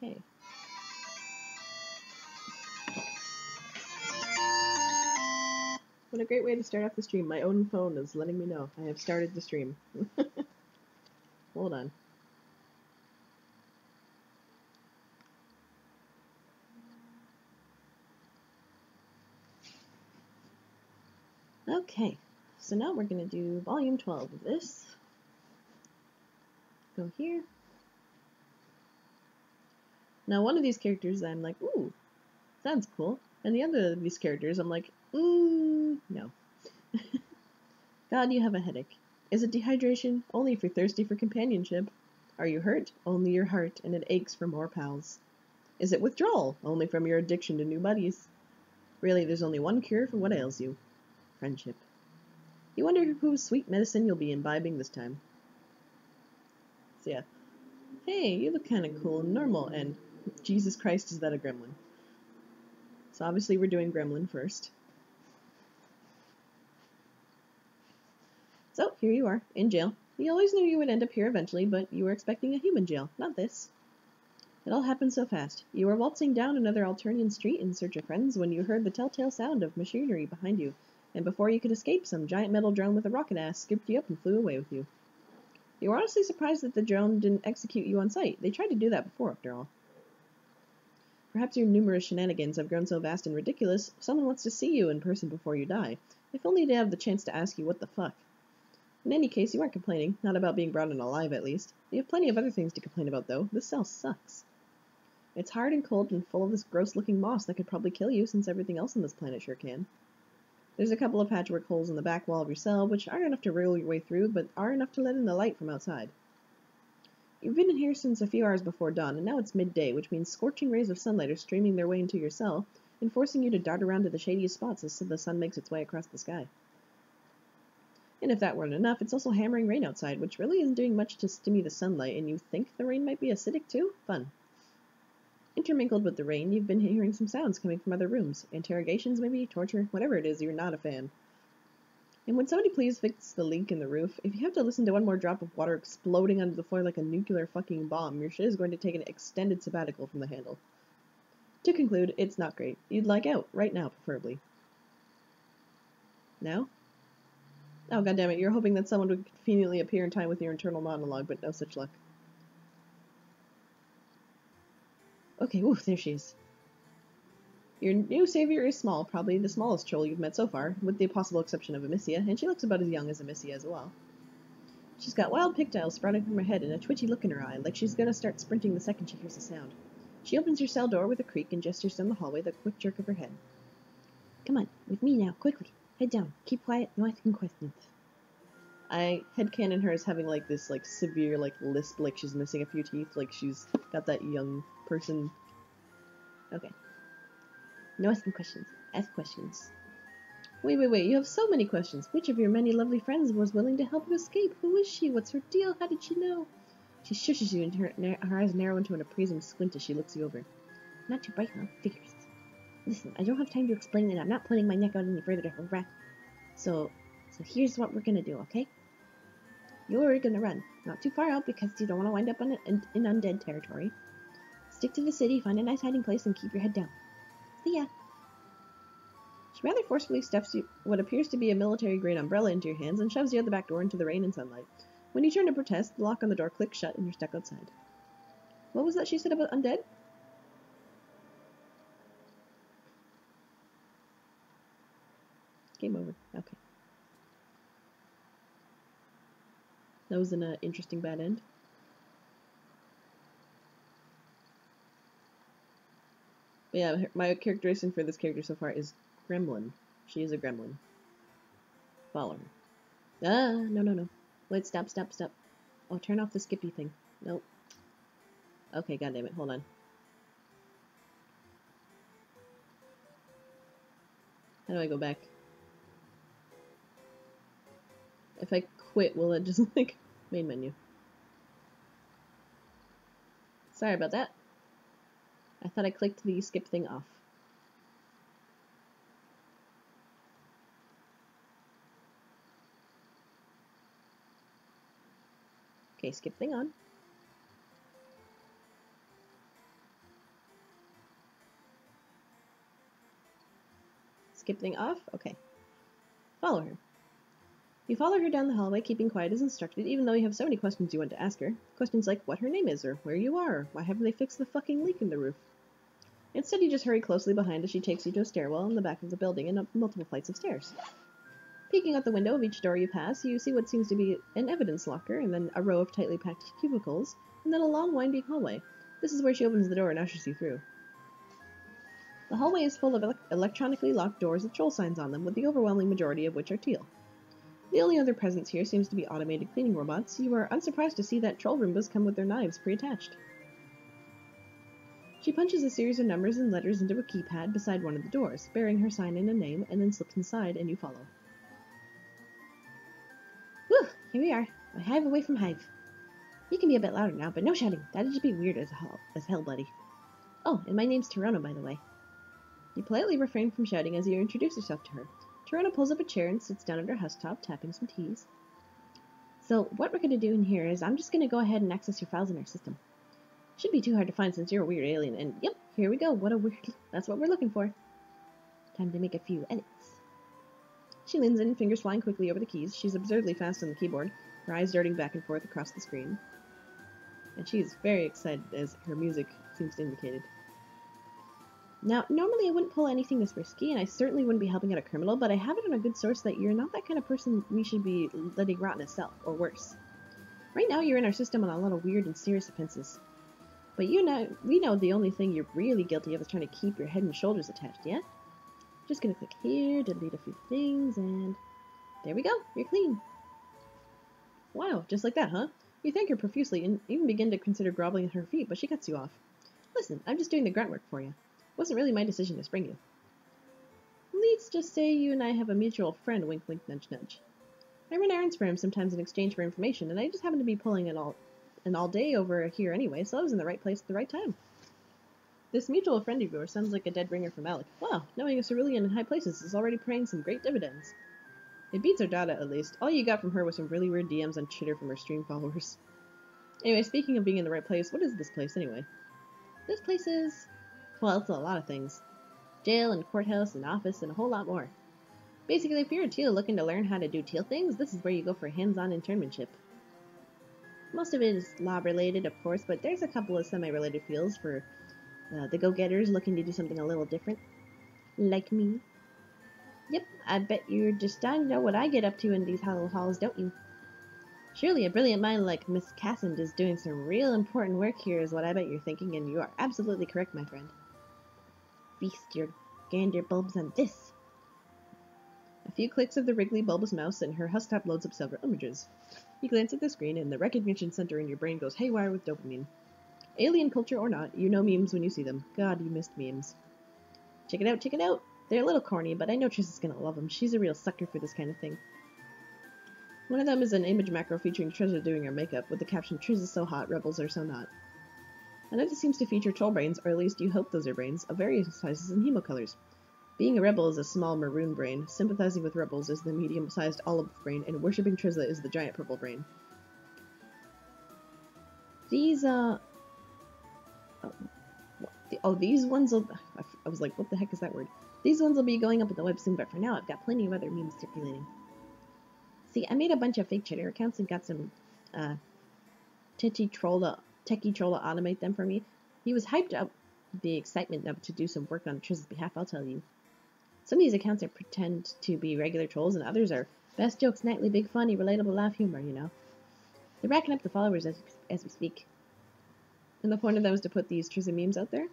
Okay. What a great way to start off the stream. My own phone is letting me know I have started the stream. Hold on. Okay, so now we're going to do volume 12 of this. Go here. Now one of these characters I'm like, ooh, sounds cool. And the other of these characters I'm like, no. God, you have a headache. Is it dehydration? Only if you're thirsty for companionship. Are you hurt? Only your heart, and it aches for more pals. Is it withdrawal? Only from your addiction to new buddies. Really, there's only one cure for what ails you. Friendship. You wonder whose sweet medicine you'll be imbibing this time. So yeah. Hey, you look kind of cool and normal, and Jesus Christ, is that a gremlin? So obviously we're doing gremlin first. So here you are, in jail. You always knew you would end up here eventually, but you were expecting a human jail, not this. It all happened so fast. You were waltzing down another Alternian street in search of friends when you heard the telltale sound of machinery behind you, and before you could escape, some giant metal drone with a rocket ass scooped you up and flew away with you. You were honestly surprised that the drone didn't execute you on sight. They tried to do that before, after all. Perhaps your numerous shenanigans have grown so vast and ridiculous, someone wants to see you in person before you die, if only to have the chance to ask you what the fuck. In any case, you weren't complaining, not about being brought in alive at least. You have plenty of other things to complain about, though. This cell sucks. It's hard and cold and full of this gross-looking moss that could probably kill you, since everything else on this planet sure can. There's a couple of patchwork holes in the back wall of your cell, which aren't enough to wriggle your way through, but are enough to let in the light from outside. You've been in here since a few hours before dawn, and now it's midday, which means scorching rays of sunlight are streaming their way into your cell, and forcing you to dart around to the shadiest spots as the sun makes its way across the sky. And if that weren't enough, it's also hammering rain outside, which really isn't doing much to stimmy the sunlight, and you think the rain might be acidic too? Fun. Intermingled with the rain, you've been hearing some sounds coming from other rooms. Interrogations, maybe? Torture? Whatever it is, you're not a fan. And would somebody please fix the leak in the roof? If you have to listen to one more drop of water exploding onto the floor like a nuclear fucking bomb, your shit is going to take an extended sabbatical from the handle. To conclude, it's not great. You'd like out, right now, preferably. Now? Oh, goddammit, you're hoping that someone would conveniently appear in time with your internal monologue, but no such luck. Okay, woof, there she is. Your new savior is small, probably the smallest troll you've met so far, with the possible exception of Amicia, and she looks about as young as Amicia as well. She's got wild pigtails sprouting from her head and a twitchy look in her eye, like she's gonna start sprinting the second she hears a sound. She opens her cell door with a creak and gestures down the hallway with a quick jerk of her head. Come on, with me now, quickly. Head down. Keep quiet, no asking questions. I headcanon her as having like this like severe like lisp, like she's missing a few teeth, like she's got that young person. Okay. No asking questions. Ask questions. Wait, you have so many questions. Which of your many lovely friends was willing to help you escape? Who is she? What's her deal? How did she know? She shushes you and her eyes narrow into an appraising squint as she looks you over. Not too bright, huh? Figures. Listen, I don't have time to explain it. I'm not putting my neck out any further to harass. So here's what we're gonna do, okay? You're gonna run. Not too far out because you don't want to wind up in undead territory. Stick to the city, find a nice hiding place, and keep your head down. See ya. She rather forcefully stuffs what appears to be a military-grade umbrella into your hands and shoves you out the back door into the rain and sunlight. When you turn to protest, the lock on the door clicks shut and you're stuck outside. What was that she said about undead? Game over. Okay. That was an interesting bad end. But yeah, my characterization for this character so far is gremlin. She is a gremlin. Follow her. Ah, no. Wait, stop. Oh, turn off the skippy thing. Nope. Okay, goddammit, hold on. How do I go back? If I quit, will it just, like, main menu? Sorry about that. I thought I clicked the skip thing off. Okay, skip thing on. skip thing off? Okay. Follow her. You follow her down the hallway, keeping quiet as instructed, even though you have so many questions you want to ask her. Questions like what her name is, or where you are, or why haven't they fixed the fucking leak in the roof? Instead, you just hurry closely behind as she takes you to a stairwell in the back of the building and up multiple flights of stairs. Peeking out the window of each door you pass, you see what seems to be an evidence locker, and then a row of tightly packed cubicles, and then a long, winding hallway. This is where she opens the door and ushers you through. The hallway is full of electronically locked doors with troll signs on them, with the overwhelming majority of which are teal. The only other presence here seems to be automated cleaning robots. You are unsurprised to see that troll Roombas come with their knives pre-attached. She punches a series of numbers and letters into a keypad beside one of the doors, bearing her sign and a name, and then slips inside, and you follow. Whew, here we are. My hive away from hive. You can be a bit louder now, but no shouting. That'd just be weird as hell, buddy. Oh, and my name's Tirona, by the way. You politely refrain from shouting as you introduce yourself to her. Tirona pulls up a chair and sits down at her husktop, tapping some keys. So, what we're going to do in here is I'm just going to go ahead and access your files in our system. Shouldn't be too hard to find since you're a weird alien, and yep, here we go. That's what we're looking for. Time to make a few edits. She leans in, fingers flying quickly over the keys. She's absurdly fast on the keyboard, her eyes darting back and forth across the screen. And she's very excited, as her music seems to indicate it. Now, normally I wouldn't pull anything this risky, and I certainly wouldn't be helping out a criminal, but I have it on a good source that you're not that kind of person we should be letting rot in a cell, or worse. Right now you're in our system on a lot of weird and serious offenses. But we know the only thing you're really guilty of is trying to keep your head and shoulders attached, yeah? Just gonna click here, delete a few things, and there we go, you're clean. Wow, just like that, huh? You thank her profusely and even begin to consider groveling at her feet, but she cuts you off. Listen, I'm just doing the grunt work for you. It wasn't really my decision to spring you. Let's just say you and I have a mutual friend, wink wink nudge nudge. I run errands for him sometimes in exchange for information, and I just happen to be pulling an all day over here anyway, so I was in the right place at the right time. This mutual friend of yours sounds like a dead ringer from Alec. Wow, knowing a cerulean in high places is already paying some great dividends. It beats our data, at least. All you got from her was some really weird DMs on Twitter from her stream followers. Anyway, speaking of being in the right place, what is this place anyway? This place is... well, it's a lot of things. Jail and courthouse and office and a whole lot more. Basically, if you're a teal looking to learn how to do teal things, this is where you go for hands-on internship. Most of it is law-related, of course, but there's a couple of semi-related fields for the go-getters looking to do something a little different. Like me. Yep, I bet you're just dying to know what I get up to in these hollow halls, don't you? Surely a brilliant mind like Miss Kasund is doing some real important work here is what I bet you're thinking, and you are absolutely correct, my friend. Feast your gander bulbs on this. A few clicks of the wriggly bulbous mouse and her husktop loads up several images. You glance at the screen and the recognition center in your brain goes haywire with dopamine. Alien culture or not, you know memes when you see them. God, you missed memes. Check it out, check it out! They're a little corny, but I know Triss is gonna love them. She's a real sucker for this kind of thing. One of them is an image macro featuring Trizza doing her makeup, with the caption, "Triss is so hot, rebels are so not." Another seems to feature troll brains, or at least you hope those are brains, of various sizes and hemocolors. Being a rebel is a small maroon brain, sympathizing with rebels is the medium-sized olive brain, and worshipping Trizza is the giant purple brain. These, these ones will... I was like, what the heck is that word? These ones will be going up on the web soon, but for now I've got plenty of other memes circulating. See, I made a bunch of fake Twitter accounts and got some, techie troll to automate them for me. He was hyped up the excitement of to do some work on Triss's behalf, I'll tell you. Some of these accounts are pretend to be regular trolls, and others are best jokes, nightly, big, funny, relatable laugh humor, you know. They're racking up the followers as we speak. And the point of them is to put these Trizza memes out there.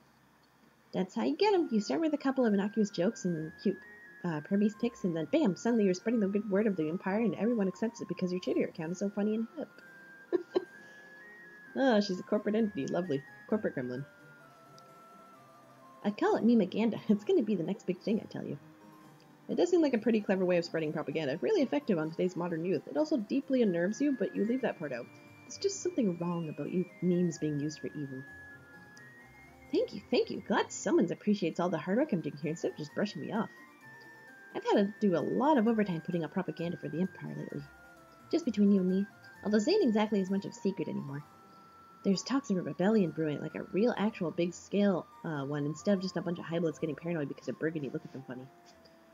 That's how you get them. You start with a couple of innocuous jokes and cute permies pics, and then bam, suddenly you're spreading the good word of the empire, and everyone accepts it because your Twitter account is so funny and hip. Oh, she's a corporate entity. Lovely. Corporate gremlin. I call it memaganda. It's going to be the next big thing, I tell you. It does seem like a pretty clever way of spreading propaganda. Really effective on today's modern youth. It also deeply unnerves you, but you leave that part out. There's just something wrong about you memes being used for evil. Thank you, thank you. Glad someone appreciates all the hard work I'm doing here instead of just brushing me off. I've had to do a lot of overtime putting up propaganda for the Empire lately. Just between you and me. Although this ain't exactly as much of a secret anymore. There's talks of a rebellion brewing, like a real actual big-scale one, instead of just a bunch of highbloods getting paranoid because a Burgundy look at them funny.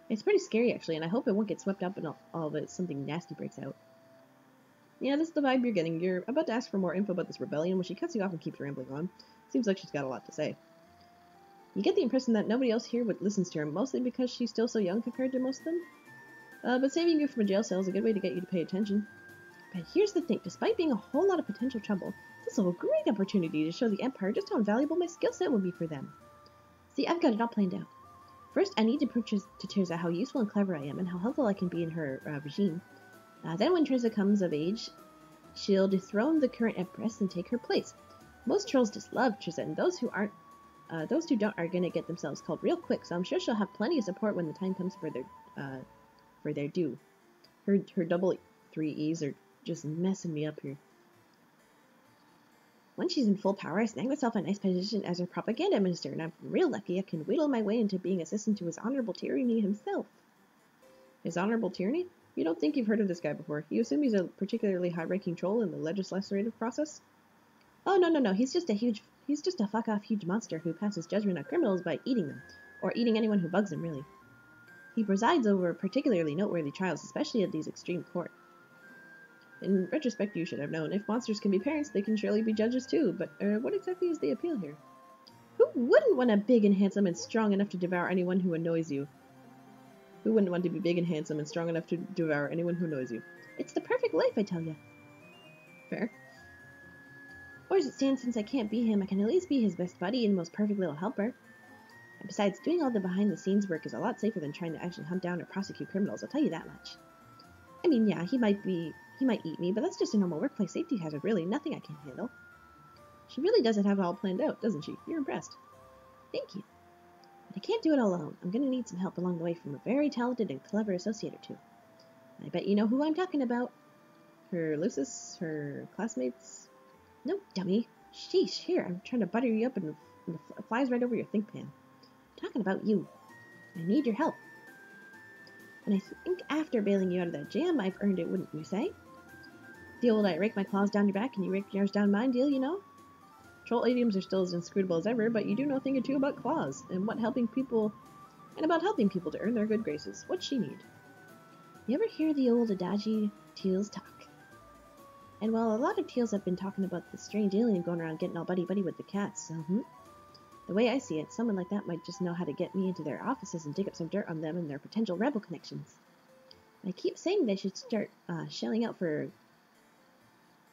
It's pretty scary, actually, and I hope it won't get swept up in all of it. Something nasty breaks out. Yeah, this is the vibe you're getting. You're about to ask for more info about this rebellion when she cuts you off and keeps rambling on. Seems like she's got a lot to say. You get the impression that nobody else here listens to her, mostly because she's still so young compared to most of them. But saving you from a jail cell is a good way to get you to pay attention. But here's the thing, despite being a whole lot of potential trouble, this is a great opportunity to show the Empire just how invaluable my skill set will be for them. See, I've got it all planned out. First, I need to prove to Tirza how useful and clever I am and how helpful I can be in her regime. Then when Tirza comes of age, she'll dethrone the current Empress and take her place. Most trolls just love Tirza, and those who don't are gonna get themselves called real quick, so I'm sure she'll have plenty of support when the time comes for their due. Her double 3 E's are just messing me up here. Once she's in full power, I snag myself a nice position as her propaganda minister, and I'm real lucky I can wheedle my way into being assistant to His Honorable Tyranny himself. His Honorable Tyranny? You don't think you've heard of this guy before. You assume he's a particularly high-ranking troll in the legislative process? Oh, no, he's just a fuck-off huge monster who passes judgment on criminals by eating them, or eating anyone who bugs him, really. He presides over particularly noteworthy trials, especially at these extreme court. In retrospect, you should have known. If monsters can be parents, they can surely be judges too, but what exactly is the appeal here? Who wouldn't want a big and handsome and strong enough to devour anyone who annoys you? Who wouldn't want to be big and handsome and strong enough to devour anyone who annoys you? It's the perfect life, I tell you. Fair. Or as it stands, since I can't be him, I can at least be his best buddy and most perfect little helper. And besides, doing all the behind-the-scenes work is a lot safer than trying to actually hunt down or prosecute criminals, I'll tell you that much. I mean, yeah, he might eat me, but that's just a normal workplace safety hazard, really. Nothing I can't handle. She really doesn't have it all planned out, doesn't she? You're impressed. Thank you. But I can't do it all alone. I'm going to need some help along the way from a very talented and clever associate or two. I bet you know who I'm talking about. Her Lucis, her classmates. No, dummy. Sheesh, here, I'm trying to butter you up and it flies right over your think pan. I'm talking about you. I need your help. And I think after bailing you out of that jam, I've earned it, wouldn't you say? The old I rake my claws down your back and you rake yours down mine deal, you know? Troll idioms are still as inscrutable as ever, but you do know a thing or two about claws, and about helping people to earn their good graces. What's she need? You ever hear the old adagi teals talk? And while a lot of teals have been talking about this strange alien going around getting all buddy-buddy with the cats, so, the way I see it, someone like that might just know how to get me into their offices and dig up some dirt on them and their potential rebel connections. I keep saying they should start shelling out for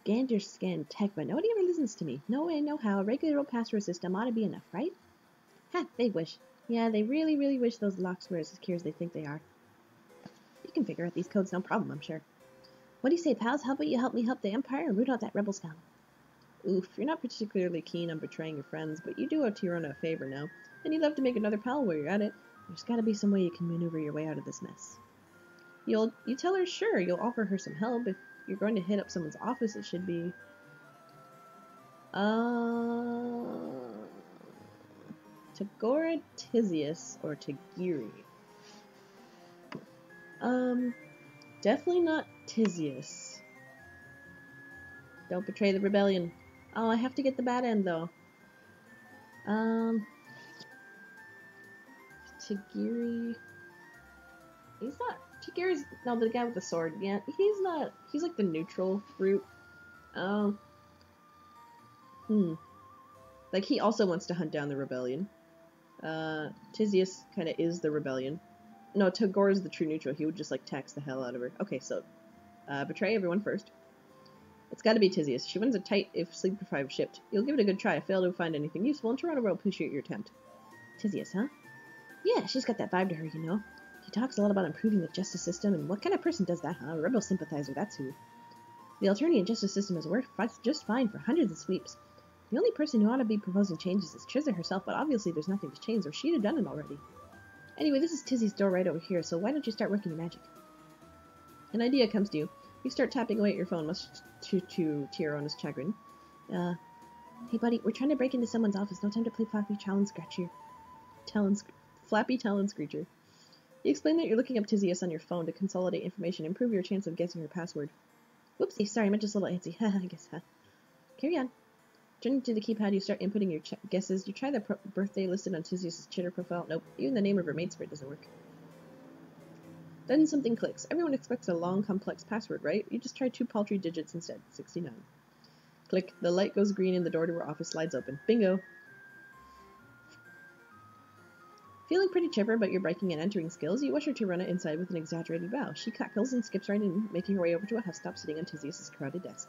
Ganderscan tech, but nobody ever listens to me. No way, no how. A regular old password system ought to be enough, right? Ha, they wish. Yeah, they really, really wish those locks were as secure as they think they are. You can figure out these codes no problem, I'm sure. What do you say, pals? How about you help me help the Empire and root out that rebel scum? Oof, you're not particularly keen on betraying your friends, but you do owe Tirona a favor now, and you'd love to make another pal while you're at it. There's gotta be some way you can maneuver your way out of this mess. You tell her sure, you'll offer her some help. If you're going to hit up someone's office, it should be... Tagora Tizius or Tagiri. Definitely not Tizius. Don't betray the rebellion. Oh, I have to get the bad end, though. Tagiri... He's not... Tagiri's... No, the guy with the sword. Yeah, he's not... He's like the neutral route. Like, he also wants to hunt down the rebellion. Tizius kind of is the rebellion. No, Tagore is the true neutral. He would just, like, tax the hell out of her. Okay, so... betray everyone first. It's gotta be Tizius. She runs a tight, if sleep-deprived ship. You'll give it a good try. Fail to find anything useful, and Tirona will appreciate your attempt. Tizius, huh? Yeah, she's got that vibe to her, you know. She talks a lot about improving the justice system, and what kind of person does that, huh? A rebel sympathizer, that's who. The Alternian justice system has worked just fine for hundreds of sweeps. The only person who ought to be proposing changes is Tirza herself, but obviously there's nothing to change, or she'd have done it already. Anyway, this is Tizzy's door right over here, so why don't you start working your magic? An idea comes to you. You start tapping away at your phone, much to Tirona's chagrin. Hey buddy, we're trying to break into someone's office. No time to play Flappy Talon Screecher. You explain that you're looking up Tizius on your phone to consolidate information and improve your chance of guessing her password. Whoopsie, sorry, I meant just a little antsy. I guess, huh? Carry on. Turning to the keypad, you start inputting your guesses. You try the birthday listed on Tizius' Chitter profile. Nope, even the name of her maid spirit doesn't work. Then something clicks. Everyone expects a long, complex password, right? You just try 2 paltry digits instead. 69. Click. The light goes green and the door to her office slides open. Bingo! Feeling pretty chipper about your breaking and entering skills, you usher Tirona inside with an exaggerated bow. She cackles and skips right in, making her way over to a Huveswap sitting on Tisius's crowded desk.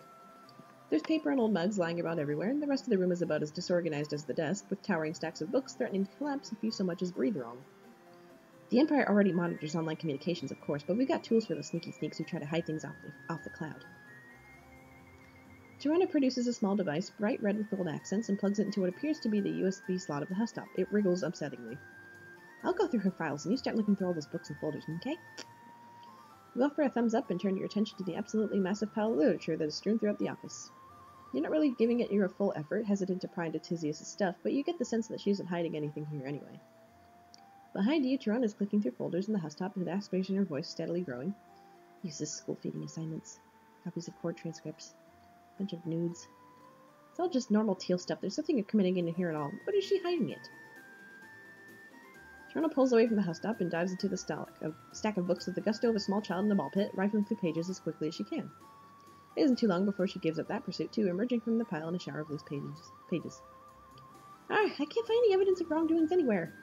There's paper and old mugs lying about everywhere, and the rest of the room is about as disorganized as the desk, with towering stacks of books threatening to collapse if you so much as breathe wrong. The Empire already monitors online communications, of course, but we've got tools for the sneaky sneaks who try to hide things off the cloud. Tirona produces a small device, bright red with gold accents, and plugs it into what appears to be the USB slot of the Huveswap. It wriggles upsettingly. I'll go through her files, and you start looking through all those books and folders, okay? You offer a thumbs up and turn your attention to the absolutely massive pile of literature that is strewn throughout the office. You're not really giving it your full effort, hesitant to pry into Tisius's stuff, but you get the sense that she isn't hiding anything here anyway. Behind you, Tirona is clicking through folders in the Huveswap with aspiration in her voice steadily growing. Useless school-feeding assignments, copies of court transcripts, bunch of nudes. It's all just normal teal stuff. There's nothing incriminating in here at all. What is she hiding it? Tirona pulls away from the Huveswap and dives into the stack of books with the gusto of a small child in a ball pit, rifling through pages as quickly as she can. It isn't too long before she gives up that pursuit, too, emerging from the pile in a shower of loose pages. I can't find any evidence of wrongdoings anywhere.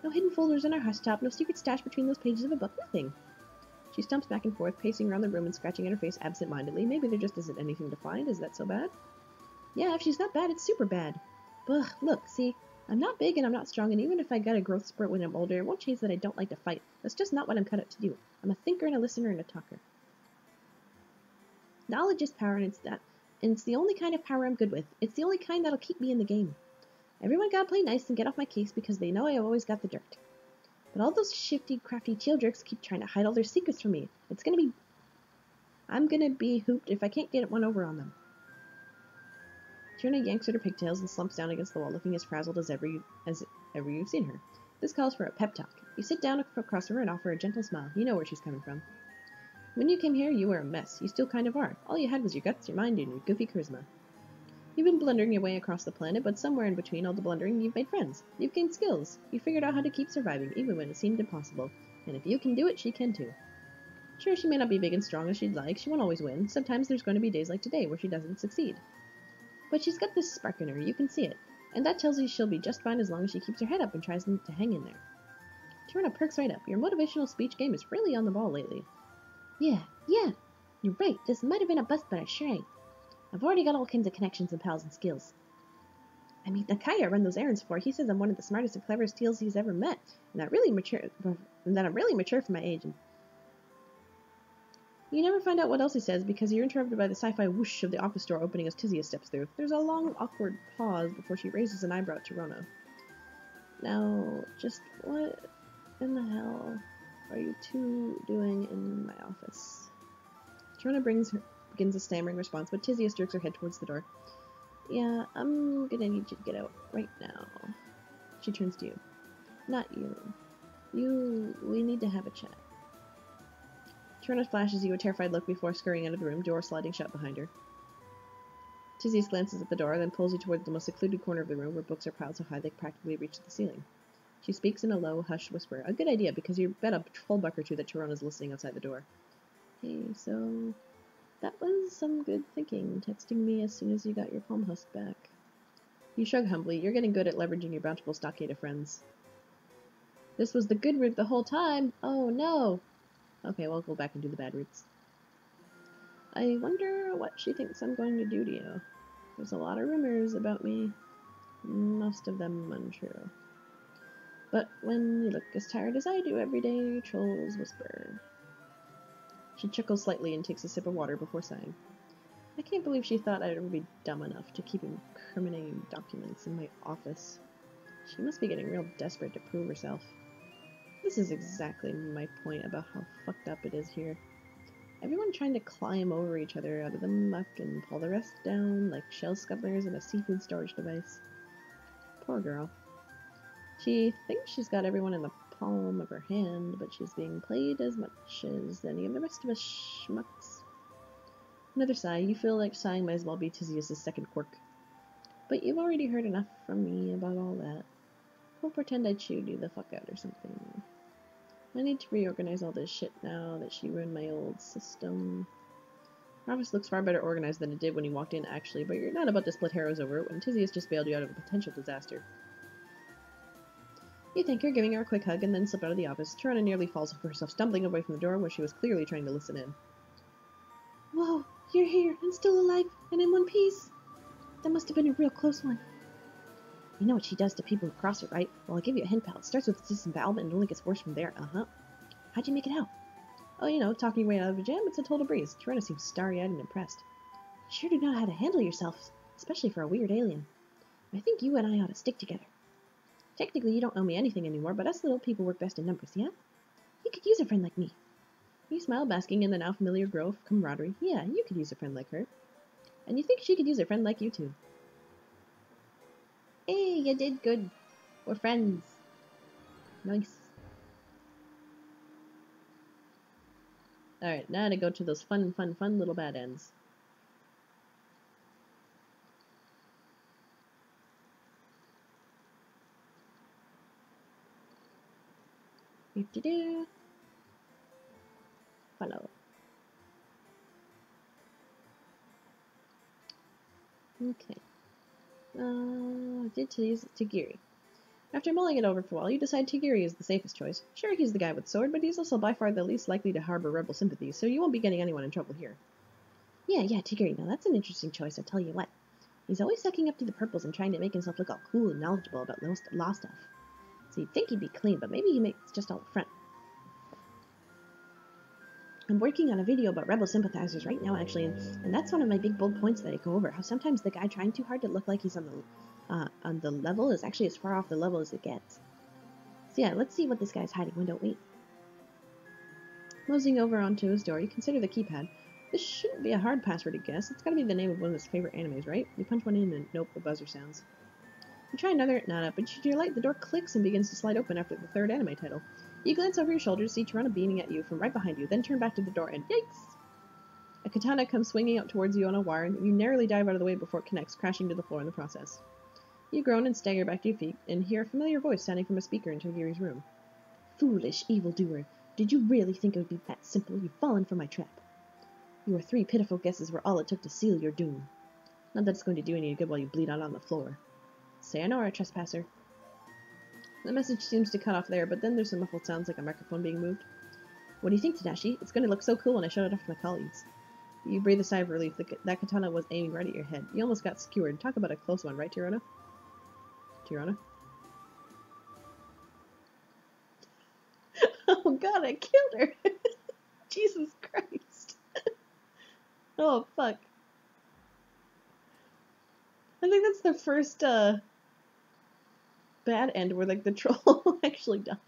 No hidden folders in our Huveswap, no secret stash between those pages of a book, nothing. She stumps back and forth, pacing around the room and scratching at her face absent-mindedly. Maybe there just isn't anything to find. Is that so bad? Yeah, if she's not bad, it's super bad. Ugh, look, see, I'm not big and I'm not strong, and even if I got a growth spurt when I'm older, it won't change that I don't like to fight. That's just not what I'm cut out to do. I'm a thinker and a listener and a talker. Knowledge is power, and it's the only kind of power I'm good with. It's the only kind that'll keep me in the game. Everyone gotta play nice and get off my case because they know I've always got the dirt. But all those shifty, crafty teal jerks keep trying to hide all their secrets from me. I'm gonna be hooped if I can't get one over on them. Tirona yanks at her pigtails and slumps down against the wall, looking as frazzled as ever you've seen her. This calls for a pep talk. You sit down across from her and offer a gentle smile. You know where she's coming from. When you came here, you were a mess. You still kind of are. All you had was your guts, your mind, and your goofy charisma. You've been blundering your way across the planet, but somewhere in between all the blundering, you've made friends. You've gained skills. You've figured out how to keep surviving, even when it seemed impossible. And if you can do it, she can too. Sure, she may not be big and strong as she'd like. She won't always win. Sometimes there's going to be days like today where she doesn't succeed. But she's got this spark in her. You can see it. And that tells you she'll be just fine as long as she keeps her head up and tries to hang in there. Tirona perks right up. Your motivational speech game is really on the ball lately. Yeah, you're right. This might have been a bust, but I sure ain't. I've already got all kinds of connections and pals and skills. I mean, the guy I run those errands for, he says I'm one of the smartest and cleverest teals he's ever met, and that I'm really mature for my age. And you never find out what else he says because you're interrupted by the sci-fi whoosh of the office door opening as Tisius steps through. There's a long, awkward pause before she raises an eyebrow at Tirona. Now, just what in the hell are you two doing in my office? Tirona begins a stammering response, but Tisius jerks her head towards the door. Yeah, I'm gonna need you to get out right now. She turns to you. Not you. We need to have a chat. Tirona flashes you a terrified look before scurrying out of the room, door sliding shut behind her. Tisius glances at the door, then pulls you toward the most secluded corner of the room where books are piled so high they practically reach the ceiling. She speaks in a low, hushed whisper. A good idea, because you bet a full buck or two that Tirona's listening outside the door. Hey, so that was some good thinking, texting me as soon as you got your palm husk back. You shrug humbly. You're getting good at leveraging your bountiful stockade of friends. This was the good route the whole time. Oh, no. Okay, well, go back and do the bad routes. I wonder what she thinks I'm going to do to you. There's a lot of rumors about me. Most of them untrue. But when you look as tired as I do every day, trolls whisper. She chuckles slightly and takes a sip of water before sighing. I can't believe she thought I'd ever be dumb enough to keep incriminating documents in my office. She must be getting real desperate to prove herself. This is exactly my point about how fucked up it is here. Everyone trying to climb over each other out of the muck and pull the rest down like shell scuttlers in a seafood storage device. Poor girl. She thinks she's got everyone in the palm of her hand, but she's being played as much as any of the rest of us schmucks. Another sigh. You feel like sighing might as well be Tisius' second quirk. But you've already heard enough from me about all that. We'll pretend I chewed you the fuck out or something. I need to reorganize all this shit now that she ruined my old system. Our office looks far better organized than it did when you walked in, actually, but you're not about to split hairs over it when Tizzy has just bailed you out of a potential disaster. You thank her, giving her a quick hug, and then slip out of the office. Tirona nearly falls over herself, stumbling away from the door where she was clearly trying to listen in. Whoa, you're here, and still alive, and in one piece. That must have been a real close one. You know what she does to people who cross her, right? Well, I'll give you a hint, pal. It starts with disembowelment and it only gets worse from there. Uh-huh. How'd you make it out? Oh, you know, talking your way out of a jam, it's a total breeze. Tirona seems starry-eyed and impressed. You sure do know how to handle yourself, especially for a weird alien. I think you and I ought to stick together. Technically, you don't owe me anything anymore, but us little people work best in numbers, yeah? You could use a friend like me. You smile, basking in the now familiar glow of camaraderie. Yeah, you could use a friend like her. And you think she could use a friend like you, too. Hey, you did good. We're friends. Nice. Alright, now to go to those fun little bad ends. Do-do-do. Follow. Okay. Did Tagiri. After mulling it over for a while, you decide Tagiri is the safest choice. Sure, he's the guy with the sword, but he's also by far the least likely to harbor rebel sympathies, so you won't be getting anyone in trouble here. Yeah, Tagiri, now that's an interesting choice, I'll tell you what. He's always sucking up to the purples and trying to make himself look all cool and knowledgeable about law stuff. So you'd think he'd be clean, but maybe he makes just all front. I'm working on a video about rebel sympathizers right now, actually, and that's one of my big bold points that I go over, how sometimes the guy trying too hard to look like he's on the level is actually as far off the level as it gets. So yeah, let's see what this guy's hiding, why don't we? Moseying over onto his door, you consider the keypad. This shouldn't be a hard password to guess. It's gotta be the name of one of his favorite animes, right? You punch one in and nope, a buzzer sounds. You try another, not up, but to your light, the door clicks and begins to slide open after the third anime title. You glance over your shoulder to see Tirona beaming at you from right behind you, then turn back to the door and yikes! A katana comes swinging out towards you on a wire, and you narrowly dive out of the way before it connects, crashing to the floor in the process. You groan and stagger back to your feet, and hear a familiar voice sounding from a speaker in Tagiri's room. Foolish evildoer, did you really think it would be that simple? You've fallen for my trap. Your 3 pitiful guesses were all it took to seal your doom. Not that it's going to do any good while you bleed out on the floor. Sayonara, trespasser. The message seems to cut off there, but then there's some muffled sounds like a microphone being moved. What do you think, Tadashi? It's going to look so cool when I show it off to my colleagues. You breathe a sigh of relief. That katana was aiming right at your head. You almost got skewered. Talk about a close one, right, Tirona? Tirona? Oh god, I killed her! Jesus Christ. Oh, fuck. I think that's the first, bad end where, like, the troll actually dies.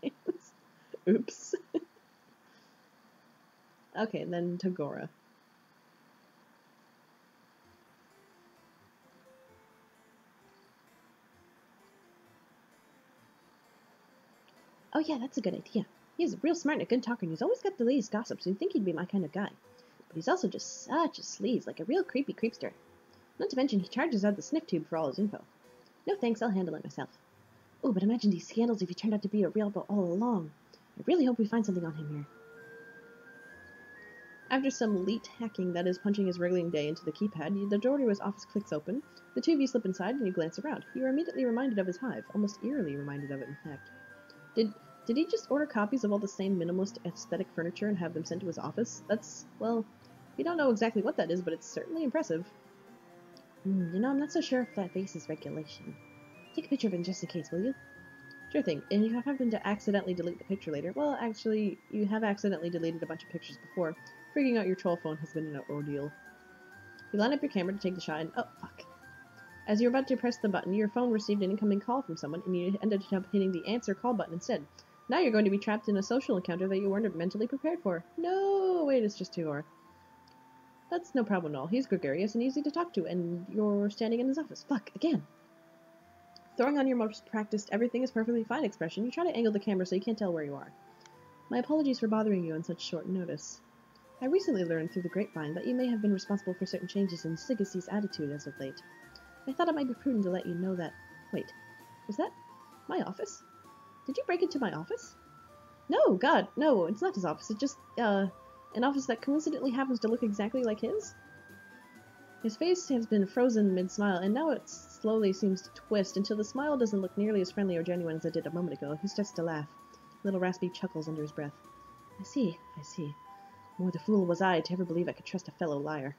Oops. Okay, then Tagora. Oh yeah, that's a good idea. He's real smart and a good talker, and he's always got the latest gossip, so you'd think he'd be my kind of guy. But he's also just such a sleaze, like a real creepy creepster. Not to mention he charges out the sniff tube for all his info. No thanks, I'll handle it myself. Oh, but imagine these scandals if he turned out to be a real all along. I really hope we find something on him here. After some leet hacking, that is, punching his wriggling day into the keypad, the door to his office clicks open, the two of you slip inside, and you glance around. You are immediately reminded of his hive, almost eerily reminded of it, in fact. Did he just order copies of all the same minimalist aesthetic furniture and have them sent to his office? That's, well, we don't know exactly what that is, but it's certainly impressive. You know, I'm not so sure if that vase is regulation. Take a picture of it just in case, will you? Sure thing. And if you happen to accidentally delete the picture later, well, actually, you have accidentally deleted a bunch of pictures before. Freaking out your troll phone has been an ordeal. You line up your camera to take the shot and, oh, fuck. As you're about to press the button, your phone received an incoming call from someone, and you ended up hitting the answer call button instead. Now you're going to be trapped in a social encounter that you weren't mentally prepared for. No, wait, it's just Tagore. That's no problem at all. He's gregarious and easy to talk to, and you're standing in his office. Fuck, again. Throwing on your most practiced everything is perfectly fine expression, you try to angle the camera so you can't tell where you are. My apologies for bothering you on such short notice. I recently learned through the grapevine that you may have been responsible for certain changes in Xigisi's attitude as of late. I thought it might be prudent to let you know that... Wait, was that my office? Did you break into my office? No, God, no, it's not his office. It's just, an office that coincidentally happens to look exactly like his. His face has been frozen mid-smile, and now it slowly seems to twist until the smile doesn't look nearly as friendly or genuine as it did a moment ago. He starts to laugh. Little raspy chuckles under his breath. I see, I see. More the fool was I to ever believe I could trust a fellow liar.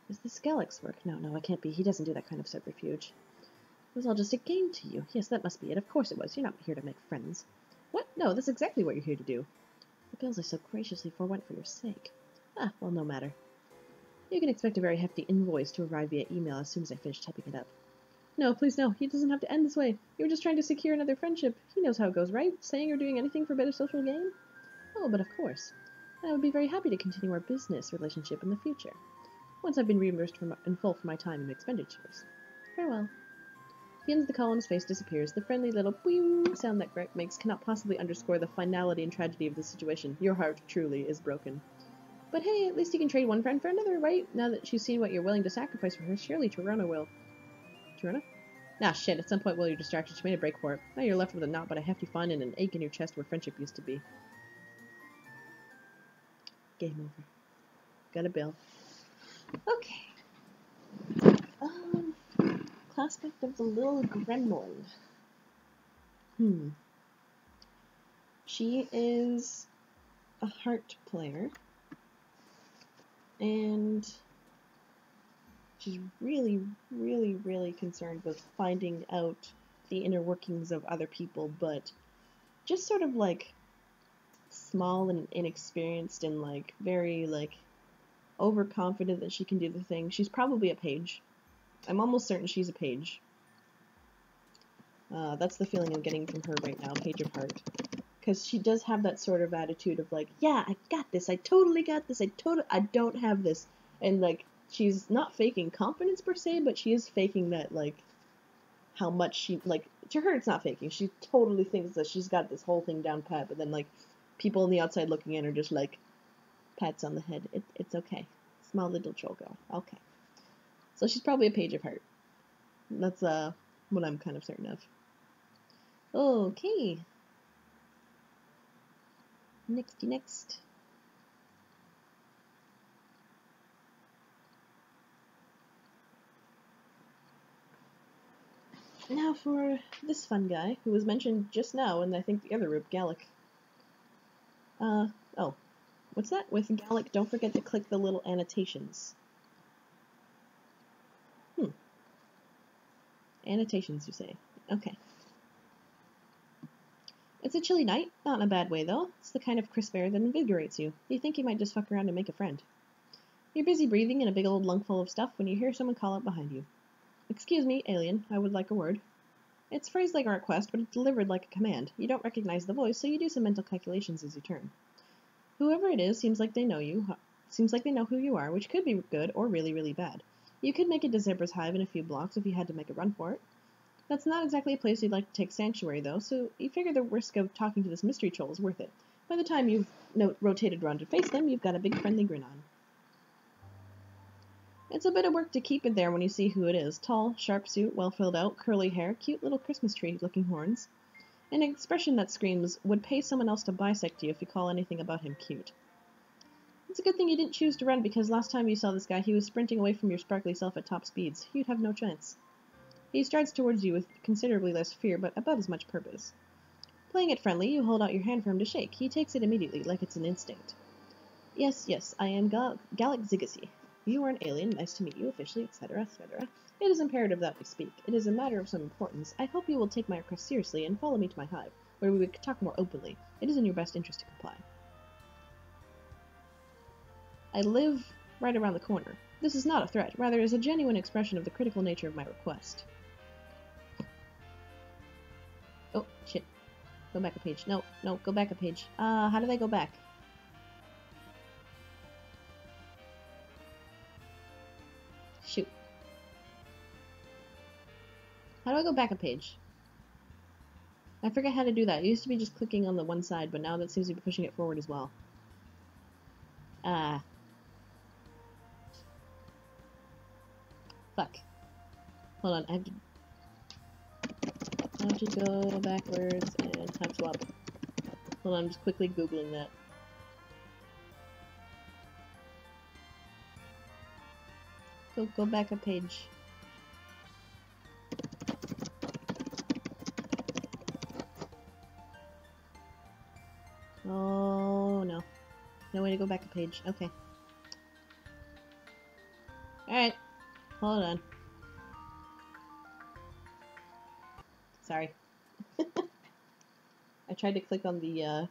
Is this Galekh's work? No, no, it can't be. He doesn't do that kind of subterfuge. It was all just a game to you. Yes, that must be it. Of course it was. You're not here to make friends. What? No, that's exactly what you're here to do. The bills I so graciously forewent for your sake. Ah, well, no matter. You can expect a very hefty invoice to arrive via email as soon as I finish typing it up. No, please no. He doesn't have to end this way. You were just trying to secure another friendship. He knows how it goes, right? Saying or doing anything for a better social gain? Oh, but of course. I would be very happy to continue our business relationship in the future, once I've been reimbursed in full for my time and expenditures. Farewell. He ends the call and his face disappears. The friendly little boing sound that Greg makes cannot possibly underscore the finality and tragedy of the situation. Your heart truly is broken. But hey, at least you can trade one friend for another, right? Now that she's seen what you're willing to sacrifice for her, surely Tirona will. Tirona? Ah, shit, at some point while you're distracted, she made a break for it. Now you're left with a knot but a hefty find and an ache in your chest where friendship used to be. Game over. Got a bill. Okay. Classpect of the little gremlin. She is a heart player. And she's really, really, really concerned with finding out the inner workings of other people, but just sort of like small and inexperienced and like very like overconfident that she can do the thing. She's probably a page. I'm almost certain she's a page. That's the feeling I'm getting from her right now, Page of Heart. Because she does have that sort of attitude of like, yeah, I got this, I totally got this, I don't have this. And like, she's not faking confidence per se, but she is faking that like, how much she, like, to her it's not faking. She totally thinks that she's got this whole thing down pat, but then like, people on the outside looking in are just like, pats on the head. It's okay. Small little troll girl. Okay. So she's probably a Page of Heart. That's what I'm kind of certain of. Okay. Next. Now for this fun guy, who was mentioned just now in I think the other group, Galekh. Oh. What's that? With Galekh, don't forget to click the little annotations. Annotations, you say. Okay. It's a chilly night, not in a bad way though. It's the kind of crisp air that invigorates you. You think you might just fuck around and make a friend. You're busy breathing in a big old lungful of stuff when you hear someone call out behind you. Excuse me, alien, I would like a word. It's phrased like a request, but it's delivered like a command. You don't recognize the voice, so you do some mental calculations as you turn. Whoever it is seems like they know you, seems like they know who you are, which could be good or really, really bad. You could make it to Zebra's Hive in a few blocks if you had to make a run for it. That's not exactly a place you'd like to take sanctuary, though, so you figure the risk of talking to this mystery troll is worth it. By the time you've rotated around to face them, you've got a big friendly grin on. It's a bit of work to keep it there when you see who it is. Tall, sharp suit, well filled out, curly hair, cute little Christmas tree-looking horns. An expression that screams, would pay someone else to bisect you if you call anything about him cute. It's a good thing you didn't choose to run, because last time you saw this guy, he was sprinting away from your sparkly self at top speeds. You'd have no chance. He strides towards you with considerably less fear, but about as much purpose. Playing it friendly, you hold out your hand for him to shake. He takes it immediately, like it's an instinct. Yes, I am Galekh Xigisi. You are an alien, nice to meet you, officially, etc., etc. It is imperative that we speak. It is a matter of some importance. I hope you will take my request seriously and follow me to my hive, where we could talk more openly. It is in your best interest to comply. I live right around the corner. This is not a threat, rather is a genuine expression of the critical nature of my request. Oh, shit. Go back a page. No, go back a page. How did I go back? Shoot. How do I go back a page? I forget how to do that. It used to be just clicking on the one side, but now that seems to be pushing it forward as well. Fuck. Hold on, I have to go backwards and time swap. Hold on, I'm just quickly Googling that. Go back a page. Oh, no. No way to go back a page. Okay. Alright. Hold on. Sorry. I tried to click on the,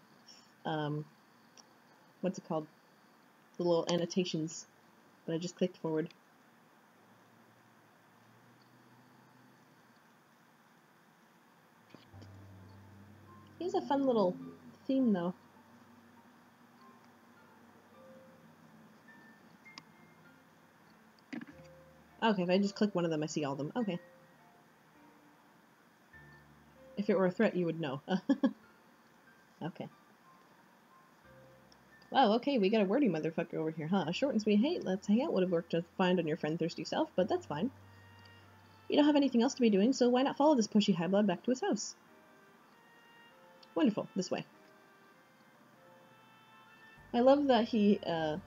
what's it called? The little annotations, but I just clicked forward. He has a fun little theme, though. Okay, if I just click one of them, I see all of them. Okay. If it were a threat, you would know. Okay. Wow, okay, we got a wordy motherfucker over here, huh? A short and sweet, hey, let's hang out would have worked to find on your friend thirsty self, but that's fine. You don't have anything else to be doing, so why not follow this pushy highblood back to his house? Wonderful, this way. I love that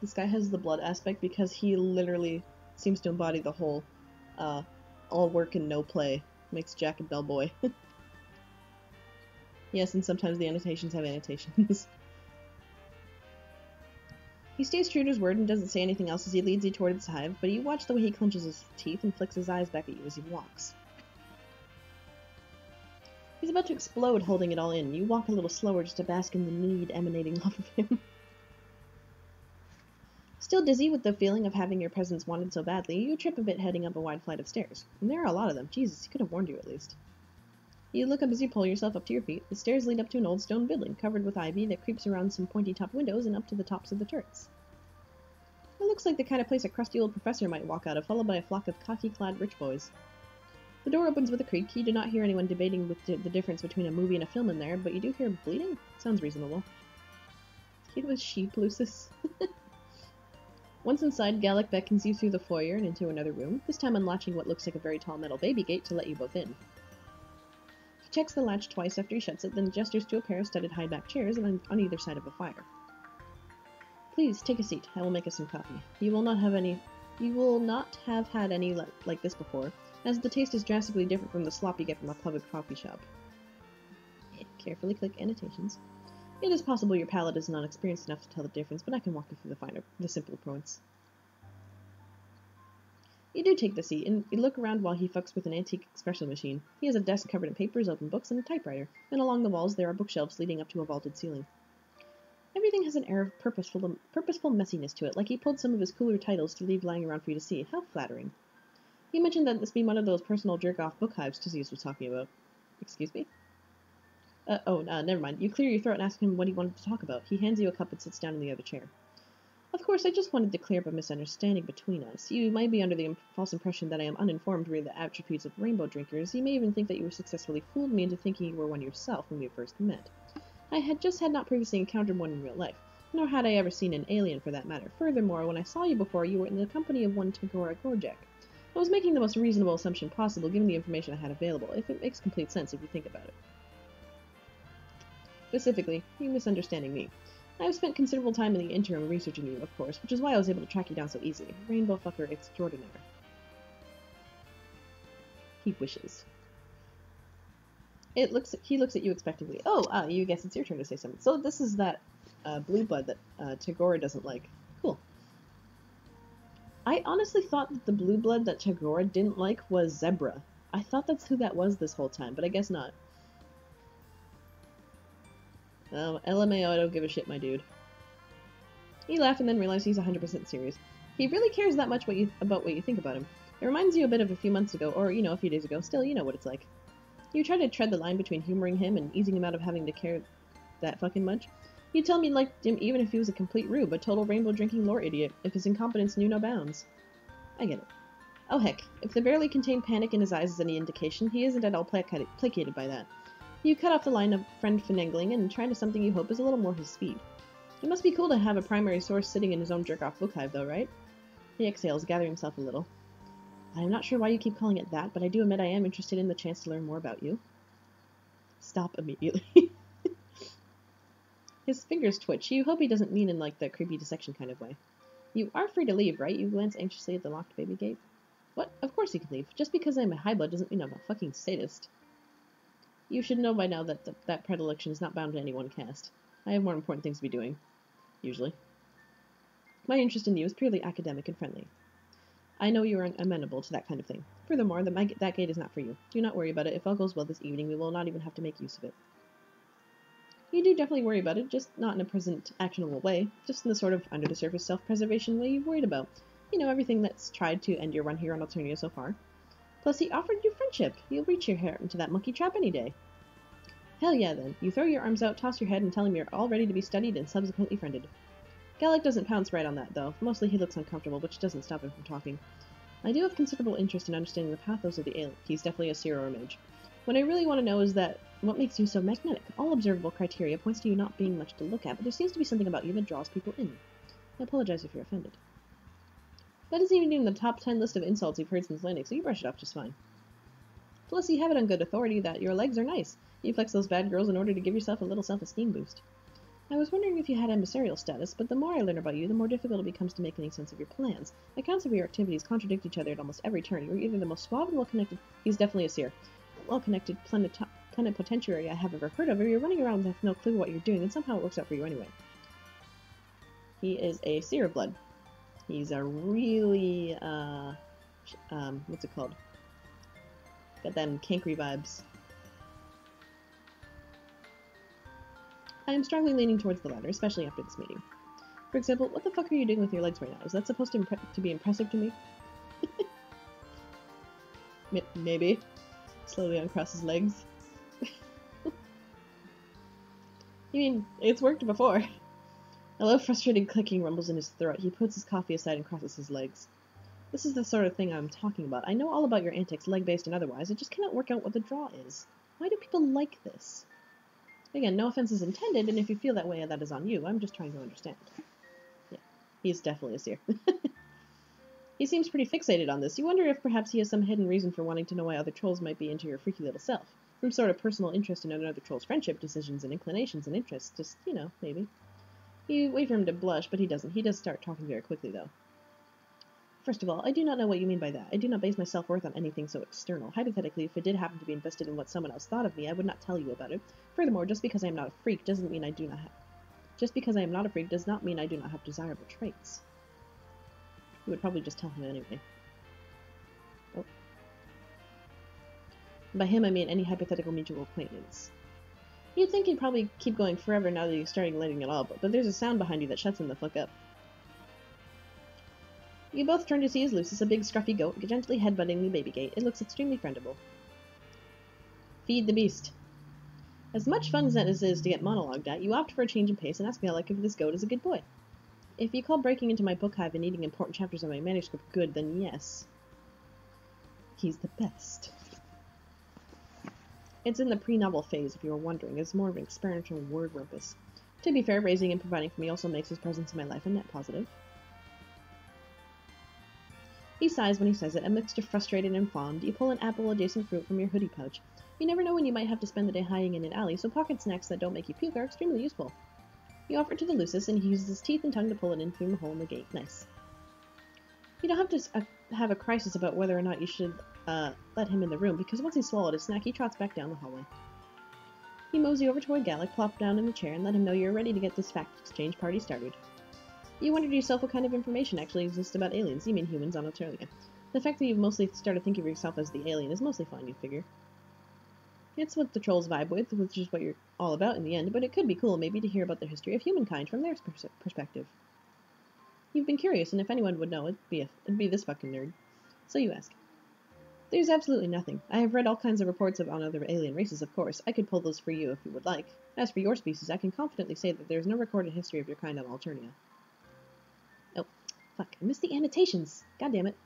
this guy has the blood aspect because he literally seems to embody the whole, all work and no play makes Jack a dull boy. Yes, and sometimes the annotations have annotations. He stays true to his word and doesn't say anything else as he leads you toward his hive, but you watch the way he clenches his teeth and flicks his eyes back at you as he walks. He's about to explode holding it all in. You walk a little slower just to bask in the need emanating off of him. Still dizzy with the feeling of having your presence wanted so badly, you trip a bit heading up a wide flight of stairs. And there are a lot of them. Jesus, he could have warned you at least. You look up as you pull yourself up to your feet. The stairs lead up to an old stone building, covered with ivy that creeps around some pointy-topped windows and up to the tops of the turrets. It looks like the kind of place a crusty old professor might walk out of, followed by a flock of khaki-clad rich boys. The door opens with a creak. You do not hear anyone debating with the difference between a movie and a film in there, but you do hear bleeding? Sounds reasonable. It was sheep, Lucis. Once inside, Galekh beckons you through the foyer and into another room, this time unlatching what looks like a very tall metal baby gate to let you both in. He checks the latch twice after he shuts it, then gestures to a pair of studded high-back chairs on either side of a fire. Please, take a seat. I will make us some coffee. You will not have had any like this before, as the taste is drastically different from the slop you get from a public coffee shop. Carefully click annotations. It is possible your palate is not experienced enough to tell the difference, but I can walk you through the simpler points. You do take the seat, and you look around while he fucks with an antique espresso machine. He has a desk covered in papers, open books, and a typewriter, and along the walls there are bookshelves leading up to a vaulted ceiling. Everything has an air of purposeful messiness to it, like he pulled some of his cooler titles to leave lying around for you to see. How flattering. He mentioned that this be one of those personal jerk-off book hives Tizius was talking about. Excuse me? Never mind. You clear your throat and ask him what he wanted to talk about. He hands you a cup and sits down in the other chair. Of course, I just wanted to clear up a misunderstanding between us. You might be under the false impression that I am uninformed re the attributes of rainbow drinkers. You may even think that you successfully fooled me into thinking you were one yourself when we first met. I had not previously encountered one in real life, nor had I ever seen an alien for that matter. Furthermore, when I saw you before, you were in the company of one Tagora Gorjek. I was making the most reasonable assumption possible given the information I had available, if it makes complete sense if you think about it. Specifically, you're misunderstanding me. I have spent considerable time in the interim researching you, of course, which is why I was able to track you down so easily. Rainbow fucker extraordinaire. He wishes. He looks at you expectantly. Oh, you guess it's your turn to say something. So this is that blue blood that Tagora doesn't like. Cool. I honestly thought that the blue blood that Tagora didn't like was Zebra. I thought that's who that was this whole time, but I guess not. Oh, LMAO, I don't give a shit, my dude. You laugh and then realize he's 100% serious. He really cares that much about what you think about him. It reminds you a bit of a few months ago, or, a few days ago. Still, you know what it's like. You try to tread the line between humoring him and easing him out of having to care that fucking much. You tell me you liked him even if he was a complete rube, a total rainbow-drinking lore idiot, if his incompetence knew no bounds. I get it. Oh heck, if the barely contained panic in his eyes is any indication, he isn't at all placated by that. You cut off the line of friend finagling and try to something you hope is a little more his speed. It must be cool to have a primary source sitting in his own jerk-off book hive, though, right? He exhales, gathering himself a little. I am not sure why you keep calling it that, but I do admit I am interested in the chance to learn more about you. Stop immediately. His fingers twitch. You hope he doesn't mean in, like, the creepy dissection kind of way. You are free to leave, right? You glance anxiously at the locked baby gate. What? Of course you can leave. Just because I'm a high blood doesn't mean I'm a fucking sadist. You should know by now that that predilection is not bound to any one caste. I have more important things to be doing. Usually. My interest in you is purely academic and friendly. I know you are amenable to that kind of thing. Furthermore, that gate is not for you. Do not worry about it. If all goes well this evening, we will not even have to make use of it. You do definitely worry about it, just not in a present, actionable way. Just in the sort of under-the-surface self-preservation way you've worried about. You know, everything that's tried to end your run here on Alternia so far. Plus, he offered you friendship. You'll reach your hair into that monkey trap any day. Hell yeah, then. You throw your arms out, toss your head, and tell him you're all ready to be studied and subsequently friended. Galekh doesn't pounce right on that, though. Mostly he looks uncomfortable, which doesn't stop him from talking. I do have considerable interest in understanding the pathos of the alien. He's definitely a Seer or a mage. What I really want to know is that what makes you so magnetic? All observable criteria points to you not being much to look at, but there seems to be something about you that draws people in. I apologize if you're offended. That isn't even in the top 10 list of insults you've heard since landing, so you brush it off just fine. Plus, you have it on good authority that your legs are nice. You flex those bad girls in order to give yourself a little self-esteem boost. I was wondering if you had ambassadorial status, but the more I learn about you, the more difficult it becomes to make any sense of your plans. Accounts of your activities contradict each other at almost every turn. You're either the most suave and well-connected— he's definitely a Seer— well-connected plenipotentiary I have ever heard of, or you're running around with no clue what you're doing, and somehow it works out for you anyway. He is a Seer of blood. He's a really, what's it called? Got them cankry vibes. I am strongly leaning towards the latter, especially after this meeting. For example, what the fuck are you doing with your legs right now? Is that supposed to be impressive to me? Maybe. Slowly uncross his legs. I mean, it's worked before. A low, frustrated clicking rumbles in his throat. He puts his coffee aside and crosses his legs. This is the sort of thing I'm talking about. I know all about your antics, leg-based and otherwise. I just cannot work out what the draw is. Why do people like this? Again, no offense is intended, and if you feel that way, that is on you. I'm just trying to understand. Yeah, he's definitely a Seer. He seems pretty fixated on this. You wonder if perhaps he has some hidden reason for wanting to know why other trolls might be into your freaky little self. Some sort of personal interest in another troll's friendship, decisions, and inclinations and interests. Just, you know, maybe. You wait for him to blush, but he doesn't. He does start talking very quickly, though. First of all, I do not know what you mean by that. I do not base my self-worth on anything so external. Hypothetically, if it did happen to be invested in what someone else thought of me, I would not tell you about it. Furthermore, just because I am not a freak doesn't mean I do not have— just because I am not a freak does not mean I do not have desirable traits. You would probably just tell him anyway. Oh. By him, I mean any hypothetical mutual acquaintance. You'd think he'd probably keep going forever now that he's starting letting it all, but there's a sound behind you that shuts him the fuck up. You both turn to see his Lucis, a big scruffy goat, gently headbutting the baby gate. It looks extremely friendable. Feed the beast. As much fun as that is to get monologued at, you opt for a change in pace and ask Galekh if this goat is a good boy. If you call breaking into my book hive and eating important chapters of my manuscript good, then yes. He's the best. It's in the pre-novel phase, if you were wondering. It's more of an experimental word rumpus. To be fair, raising and providing for me also makes his presence in my life a net positive. He sighs when he says it, a mixture frustrated and fond. You pull an apple-adjacent fruit from your hoodie pouch. You never know when you might have to spend the day hiding in an alley, so pocket snacks that don't make you puke are extremely useful. You offer it to the Lucis, and he uses his teeth and tongue to pull it in through the hole in the gate. Nice. You don't have to have a crisis about whether or not you should let him in the room, because once he's swallowed his snack, he trots back down the hallway. You mosey over toward Galekh, plop down in the chair, and let him know you're ready to get this fact exchange party started. You wondered yourself what kind of information actually exists about aliens, you mean humans, on Alternia. The fact that you've mostly started thinking of yourself as the alien is mostly fine, you figure. It's what the trolls vibe with, which is what you're all about in the end, but it could be cool maybe to hear about the history of humankind from their perspective. You've been curious, and if anyone would know, it'd be this fucking nerd. So you ask. There's absolutely nothing. I have read all kinds of reports on other alien races, of course. I could pull those for you if you would like. As for your species, I can confidently say that there is no recorded history of your kind on Alternia. Oh, fuck. I missed the annotations. God damn it.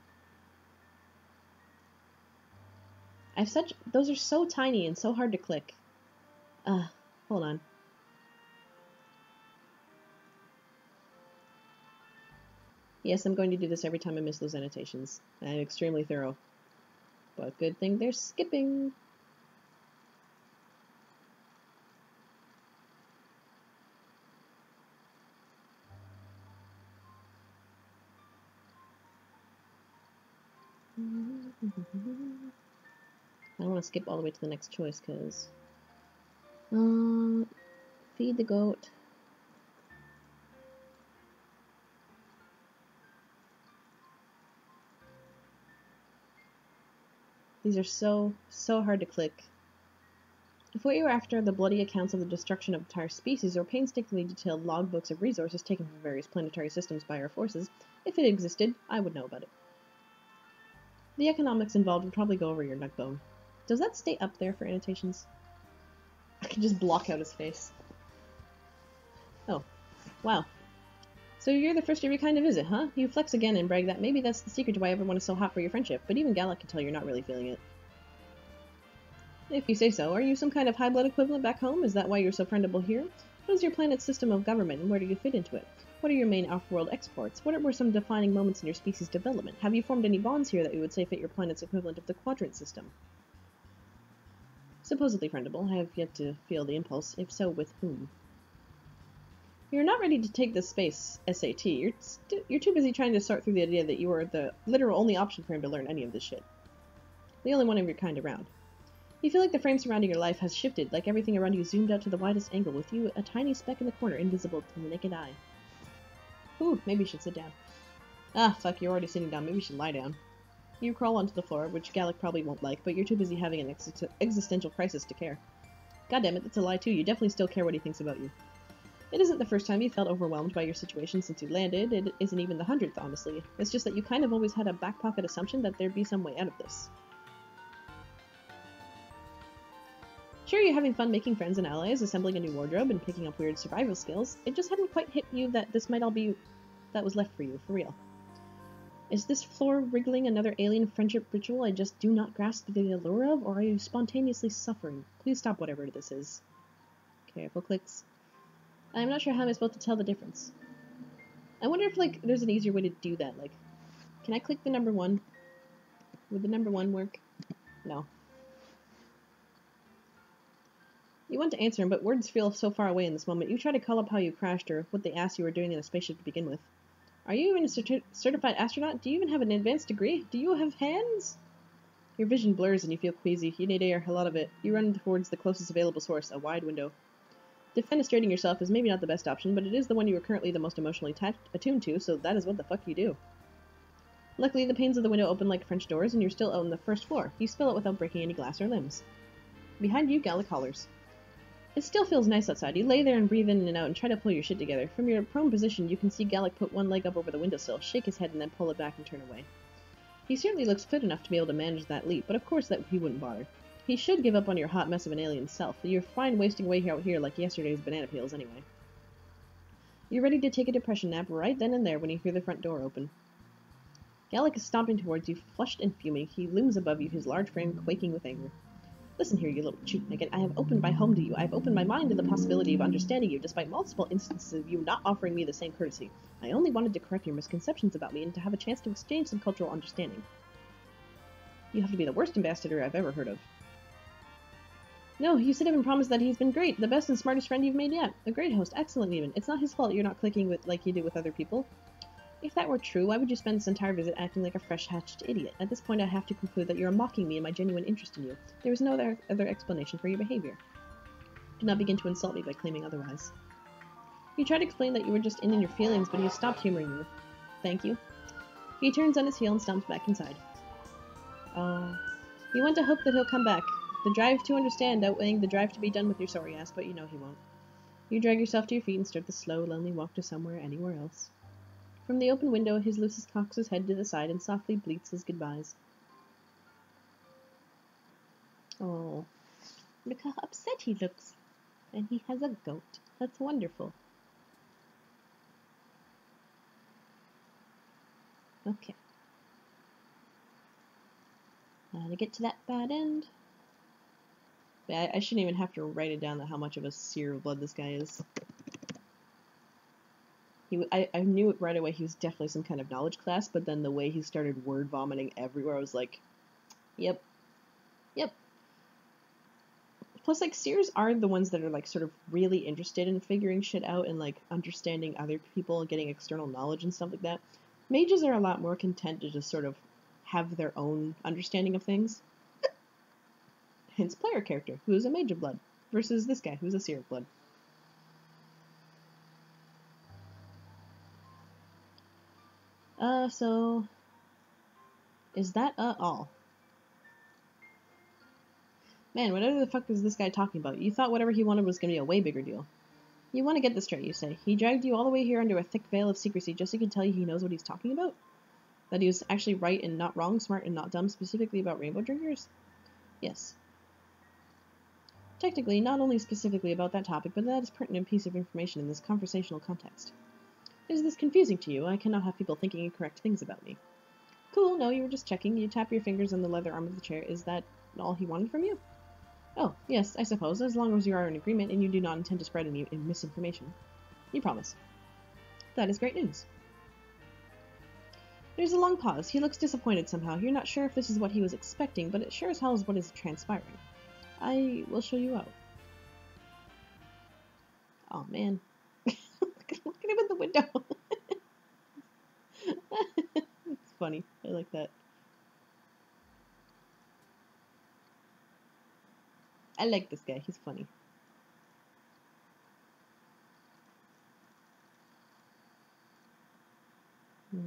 Those are so tiny and so hard to click. Hold on. Yes, I'm going to do this every time I miss those annotations. I'm extremely thorough. But good thing they're skipping. I don't want to skip all the way to the next choice, because... feed the goat. These are so hard to click. If what you were after are the bloody accounts of the destruction of entire species or painstakingly detailed logbooks of resources taken from various planetary systems by our forces, if it existed, I would know about it. The economics involved would probably go over your neck bone. Does that stay up there for annotations? I can just block out his face. Oh, wow. So you're the first of your kind to visit, huh? You flex again and brag that maybe that's the secret to why everyone is so hot for your friendship, but even Galekh can tell you're not really feeling it. If you say so, are you some kind of high-blood equivalent back home? Is that why you're so friendable here? What is your planet's system of government, and where do you fit into it? What are your main off-world exports? What were some defining moments in your species' development? Have you formed any bonds here that you would say fit your planet's equivalent of the quadrant system? Supposedly friendable. I have yet to feel the impulse. If so, with whom? You're not ready to take this space SAT. You're too busy trying to sort through the idea that you are the literal only option for him to learn any of this shit. The only one of your kind around. You feel like the frame surrounding your life has shifted, like everything around you zoomed out to the widest angle, with you a tiny speck in the corner, invisible to the naked eye. Ooh, maybe you should sit down. Ah, fuck, you're already sitting down. Maybe you should lie down. You crawl onto the floor, which Galekh probably won't like, but you're too busy having an existential crisis to care. Goddammit, that's a lie too. You definitely still care what he thinks about you. It isn't the first time you felt overwhelmed by your situation since you landed. It isn't even the 100th, honestly. It's just that you kind of always had a back pocket assumption that there'd be some way out of this. Sure, you're having fun making friends and allies, assembling a new wardrobe, and picking up weird survival skills. It just hadn't quite hit you that this might all be that was left for you, for real. Is this floor wriggling another alien friendship ritual I just do not grasp the allure of, or are you spontaneously suffering? Please stop whatever this is. Careful clicks. I'm not sure how I'm supposed to tell the difference. I wonder if, like, there's an easier way to do that. Like, can I click the number 1? Would the number 1 work? No. You want to answer him, but words feel so far away in this moment. You try to call up how you crashed or what they asked you were doing in a spaceship to begin with. Are you even a certified astronaut? Do you even have an advanced degree? Do you have hands? Your vision blurs and you feel queasy. You need air, a lot of it. You run towards the closest available source, a wide window. Defenestrating yourself is maybe not the best option, but it is the one you are currently the most emotionally attuned to, so that is what the fuck you do. Luckily, the panes of the window open like French doors, and you're still out on the first floor. You spill it without breaking any glass or limbs. Behind you, Galekh hollers. It still feels nice outside. You lay there and breathe in and out and try to pull your shit together. From your prone position, you can see Galekh put one leg up over the windowsill, shake his head, and then pull it back and turn away. He certainly looks fit enough to be able to manage that leap, but of course that he wouldn't bother. He should give up on your hot mess of an alien self. You're fine wasting away out here like yesterday's banana peels anyway. You're ready to take a depression nap right then and there when you hear the front door open. Galekh is stomping towards you, flushed and fuming. He looms above you, his large frame quaking with anger. Listen here, you little cheapnugget. I have opened my home to you. I have opened my mind to the possibility of understanding you, despite multiple instances of you not offering me the same courtesy. I only wanted to correct your misconceptions about me and to have a chance to exchange some cultural understanding. You have to be the worst ambassador I've ever heard of. No, you sit up and promise that he's been great, the best and smartest friend you've made yet. A great host, excellent even. It's not his fault you're not clicking with like you do with other people. If that were true, why would you spend this entire visit acting like a fresh-hatched idiot? At this point, I have to conclude that you are mocking me and my genuine interest in you. There is no other explanation for your behavior. Do not begin to insult me by claiming otherwise. You try to explain that you were just in your feelings, but he stopped humoring you. Thank you. He turns on his heel and stomps back inside. You want to hope that he'll come back. The drive to understand outweighing the drive to be done with your sorry ass, but you know he won't. You drag yourself to your feet and start the slow, lonely walk to somewhere, anywhere else. From the open window, his Lucius cocks his head to the side and softly bleats his goodbyes. Oh, look how upset he looks. And he has a goat. That's wonderful. Okay. To get to that bad end. I shouldn't even have to write it down how much of a seer of blood this guy is. I knew it right away he was definitely some kind of knowledge class, but then the way he started word vomiting everywhere, I was like, yep. Plus, like, seers are the ones that are, like, sort of really interested in figuring shit out and, like, understanding other people and getting external knowledge and stuff like that. Mages are a lot more content to just sort of have their own understanding of things. Hence player character, who is a mage of blood, versus this guy, who's a seer of blood. So... is that, all? Man, whatever the fuck is this guy talking about? You thought whatever he wanted was gonna be a way bigger deal. You want to get this straight, you say. He dragged you all the way here under a thick veil of secrecy just so he can tell you he knows what he's talking about? That he was actually right and not wrong, smart and not dumb, specifically about rainbow drinkers? Yes. Technically, not only specifically about that topic, but that is a pertinent piece of information in this conversational context. Is this confusing to you? I cannot have people thinking incorrect things about me. Cool, no, you were just checking. You tap your fingers on the leather arm of the chair. Is that all he wanted from you? Oh, yes, I suppose, as long as you are in agreement and you do not intend to spread any misinformation. You promise. That is great news. There's a long pause. He looks disappointed somehow. You're not sure if this is what he was expecting, but it sure as hell is what is transpiring. I will show you out. Oh man. Look at him in the window. It's funny. I like that. I like this guy. He's funny.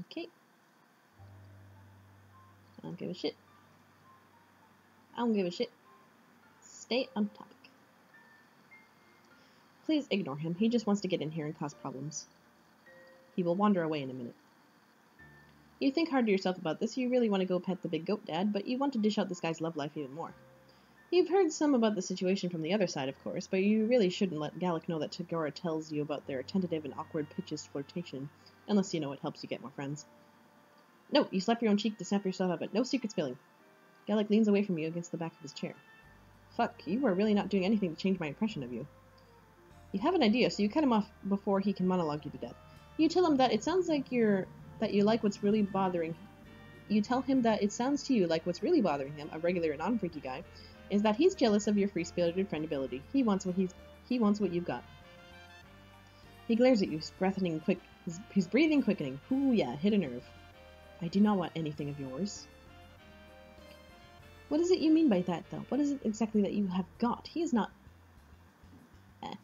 Okay. I don't give a shit. I don't give a shit. Stay on topic. Please ignore him. He just wants to get in here and cause problems. He will wander away in a minute. You think hard to yourself about this. You really want to go pet the big goat dad, but you want to dish out this guy's love life even more. You've heard some about the situation from the other side, of course, but you really shouldn't let Galekh know that Tagora tells you about their tentative and awkward pitches flirtation, unless you know it helps you get more friends. No, you slap your own cheek to snap yourself up, but no secret spilling. Galekh leans away from you against the back of his chair. Fuck, you are really not doing anything to change my impression of you. You have an idea, so you cut him off before he can monologue you to death. You tell him that it sounds like you like what's really bothering. You tell him that it sounds to you like what's really bothering him, a regular and non-freaky guy, is that he's jealous of your free-spirited friend ability. He wants what you've got. He glares at you, his breathing quickening. Ooh yeah, hit a nerve. I do not want anything of yours. What is it you mean by that, though? What is it exactly that you have got? He is not...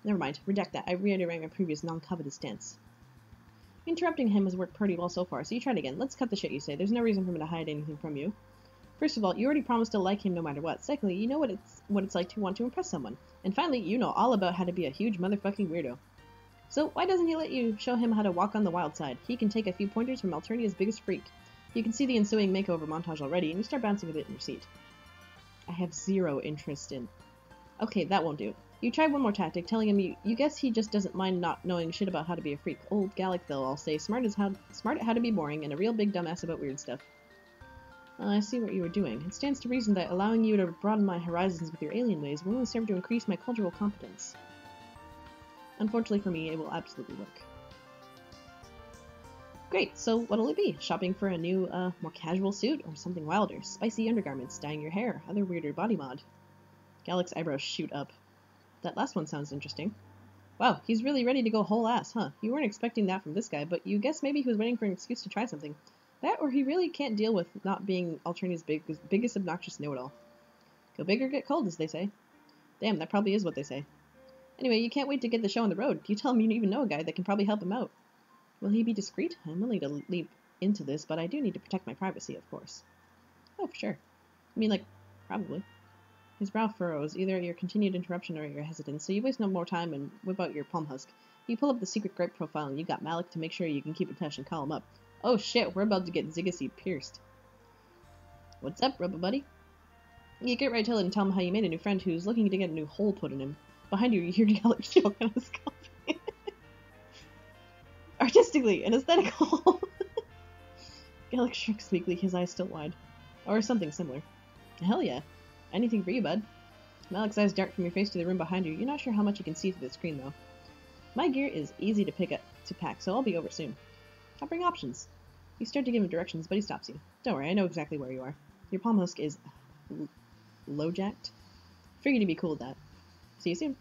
never mind. Redact that. I reiterate my previous non-covetous stance. Interrupting him has worked pretty well so far, so you try it again. Let's cut the shit, you say. There's no reason for me to hide anything from you. First of all, you already promised to like him no matter what. Secondly, you know what it's like to want to impress someone. And finally, you know all about how to be a huge motherfucking weirdo. So why doesn't he let you show him how to walk on the wild side? He can take a few pointers from Alternia's biggest freak. You can see the ensuing makeover montage already, and you start bouncing a bit in your seat. I have zero interest in... Okay, that won't do. You try one more tactic, telling him you guess he just doesn't mind not knowing shit about how to be a freak. Old Galekh, though, I'll say, smart at how to be boring, and a real big dumbass about weird stuff. I see what you were doing. It stands to reason that allowing you to broaden my horizons with your alien ways will only serve to increase my cultural competence. Unfortunately for me, it will absolutely work. Great, so what'll it be? Shopping for a new, more casual suit, or something wilder? Spicy undergarments, dyeing your hair, other weirder body mod. Galekh's eyebrows shoot up. That last one sounds interesting. Wow, he's really ready to go whole ass, huh? You weren't expecting that from this guy, but you guess maybe he was waiting for an excuse to try something. That, or he really can't deal with not being Alternia's biggest obnoxious know-it-all. Go big or get cold, as they say. Damn, that probably is what they say. Anyway, you can't wait to get the show on the road. You tell him you even know a guy that can probably help him out. Will he be discreet? I'm willing to leap into this, but I do need to protect my privacy, of course. Oh, for sure. I mean, like, probably. His brow furrows, either your continued interruption or your hesitance, so you waste no more time and whip out your palm husk. You pull up the secret gripe profile and you got Malik to make sure you can keep in touch and call him up. Oh shit, we're about to get Xigisi pierced. What's up, rubber buddy? You get right to it and tell him how you made a new friend who's looking to get a new hole put in him. Behind you, you hear Galekh choke on his coffee. Artistically, an aesthetic hole. Galekh shrugs weakly, his eyes still wide. Or something similar. Hell yeah. Anything for you, bud. Malik's eyes dart from your face to the room behind you. You're not sure how much you can see through the screen, though. My gear is easy to pack, so I'll be over soon. I'll bring options. You start to give him directions, but he stops you. Don't worry, I know exactly where you are. Your palm husk is... low-jacked? Figured you'd be cool with that. See you soon.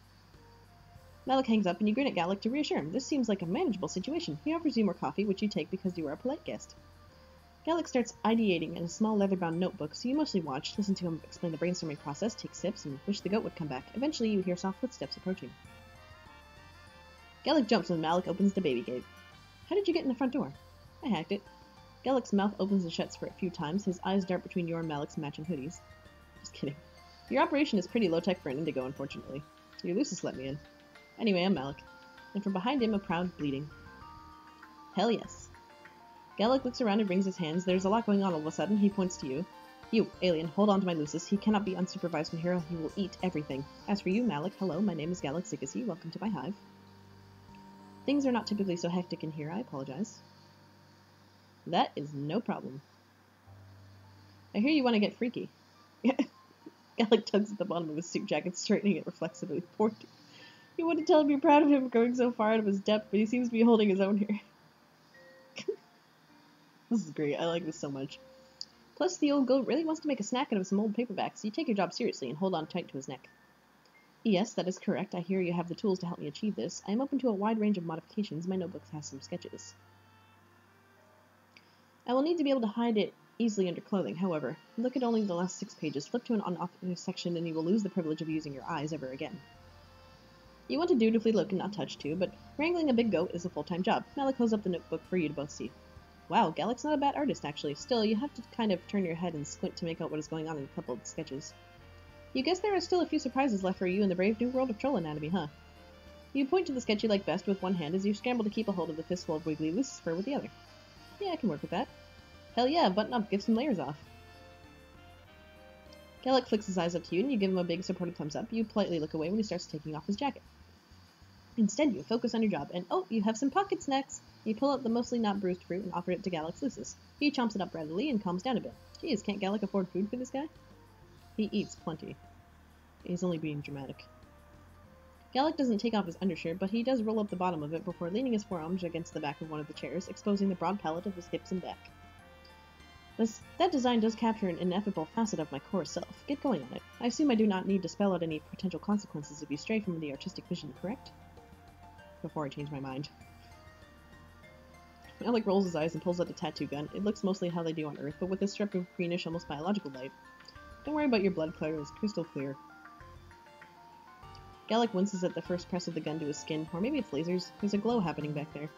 Malik hangs up and you grin at Galekh to reassure him. This seems like a manageable situation. He offers you more coffee, which you take because you are a polite guest. Galekh starts ideating in a small leather-bound notebook, so you mostly watch, listen to him explain the brainstorming process, take sips, and wish the goat would come back. Eventually, you hear soft footsteps approaching. Galekh jumps when Malik opens the baby gate. How did you get in the front door? I hacked it. Galekh's mouth opens and shuts for a few times, his eyes dart between your and Malik's matching hoodies. Just kidding. Your operation is pretty low-tech for an indigo, unfortunately. Your Lucis let me in. Anyway, I'm Malik. And from behind him, a proud bleeding. Hell yes. Galekh looks around and wrings his hands. There's a lot going on all of a sudden. He points to you. You, alien, hold on to my Lucis. He cannot be unsupervised from here. He will eat everything. As for you, Malik, hello, my name is Galekh Xigisi. Welcome to my hive. Things are not typically so hectic in here. I apologize. That is no problem. I hear you want to get freaky. Galekh tugs at the bottom of his suit jacket, straightening it reflexively. Poor dude. You want to tell him you're proud of him going so far out of his depth, but he seems to be holding his own here. This is great. I like this so much. Plus, the old goat really wants to make a snack out of some old paperbacks, so you take your job seriously and hold on tight to his neck. Yes, that is correct. I hear you have the tools to help me achieve this. I am open to a wide range of modifications. My notebook has some sketches. I will need to be able to hide it easily under clothing, however. Look at only the last 6 pages. Flip to an unauthorized section and you will lose the privilege of using your eyes ever again. You want to dutifully look and not touch too, but wrangling a big goat is a full-time job. Malik holds up the notebook for you to both see. Wow, Galekh's not a bad artist, actually. Still, you have to kind of turn your head and squint to make out what is going on in a couple of sketches. You guess there are still a few surprises left for you in the brave new world of troll anatomy, huh? You point to the sketch you like best with one hand as you scramble to keep a hold of the fistful of wiggly loose fur with the other. Yeah, I can work with that. Hell yeah, button up, give some layers off. Galekh flicks his eyes up to you and you give him a big supportive thumbs up. You politely look away when he starts taking off his jacket. Instead, you focus on your job, and oh, you have some pocket snacks! You pull out the mostly not bruised fruit and offer it to Galekh's Lucis. He chomps it up readily and calms down a bit. Geez, can't Galekh afford food for this guy? He eats plenty. He's only being dramatic. Galekh doesn't take off his undershirt, but he does roll up the bottom of it before leaning his forearms against the back of one of the chairs, exposing the broad palette of his hips and back. That design does capture an ineffable facet of my core self. Get going on it. I assume I do not need to spell out any potential consequences if you stray from the artistic vision, correct? Before I change my mind. Galekh rolls his eyes and pulls out a tattoo gun. It looks mostly how they do on Earth, but with a strip of greenish, almost biological light. Don't worry about your blood color, it's crystal clear. Galekh winces at the first press of the gun to his skin, or maybe it's lasers. There's a glow happening back there.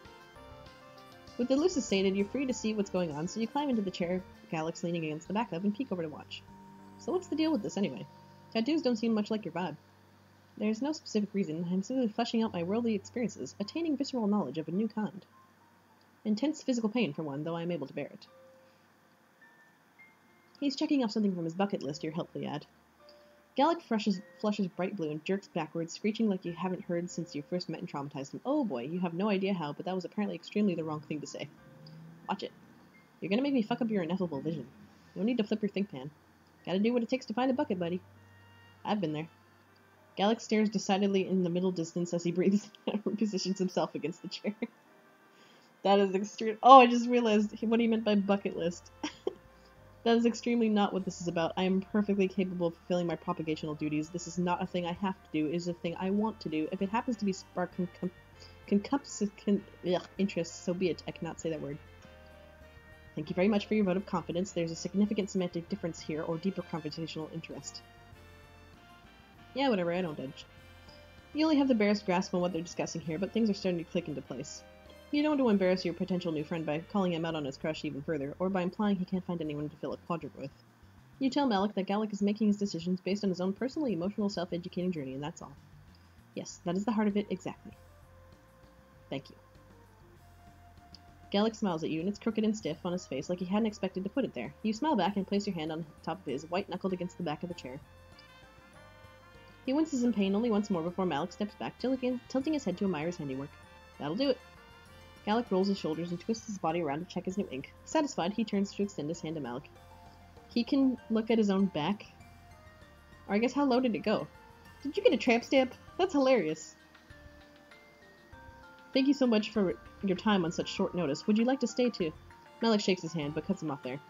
With the Lucis sated, you're free to see what's going on, so you climb into the chair Galekh's leaning against the back of and peek over to watch. So what's the deal with this anyway? Tattoos don't seem much like your vibe. There's no specific reason. I'm simply fleshing out my worldly experiences, attaining visceral knowledge of a new kind. Intense physical pain, for one, though I am able to bear it. He's checking off something from his bucket list you're helpfully at. Galekh flushes bright blue and jerks backwards, screeching like you haven't heard since you first met and traumatized him. Oh boy, you have no idea how, but that was apparently extremely the wrong thing to say. Watch it. You're gonna make me fuck up your ineffable vision. No need to flip your think pan. Gotta do what it takes to find a bucket, buddy. I've been there. Galekh stares decidedly in the middle distance as he breathes and positions himself against the chair. That is extreme. Oh, I just realized what he meant by bucket list. That is extremely not what this is about. I am perfectly capable of fulfilling my propagational duties. This is not a thing I have to do. It is a thing I want to do. If it happens to be spark interest, so be it. I cannot say that word. Thank you very much for your vote of confidence. There's a significant semantic difference here, or deeper conversational interest. Yeah, whatever, I don't judge. You only have the barest grasp on what they're discussing here, but things are starting to click into place. You don't want to embarrass your potential new friend by calling him out on his crush even further, or by implying he can't find anyone to fill a quadrant with. You tell Malik that Galekh is making his decisions based on his own personally emotional self-educating journey, and that's all. Yes, that is the heart of it, exactly. Thank you. Galekh smiles at you, and it's crooked and stiff on his face like he hadn't expected to put it there. You smile back and place your hand on top of his, white-knuckled against the back of the chair. He winces in pain only once more before Malik steps back, tilting his head to admire his handiwork. That'll do it. Galekh rolls his shoulders and twists his body around to check his new ink. Satisfied, he turns to extend his hand to Malik. He can look at his own back. Or I guess, how low did it go? Did you get a tramp stamp? That's hilarious. Thank you so much for your time on such short notice. Would you like to stay too? Malik shakes his hand, but cuts him off there.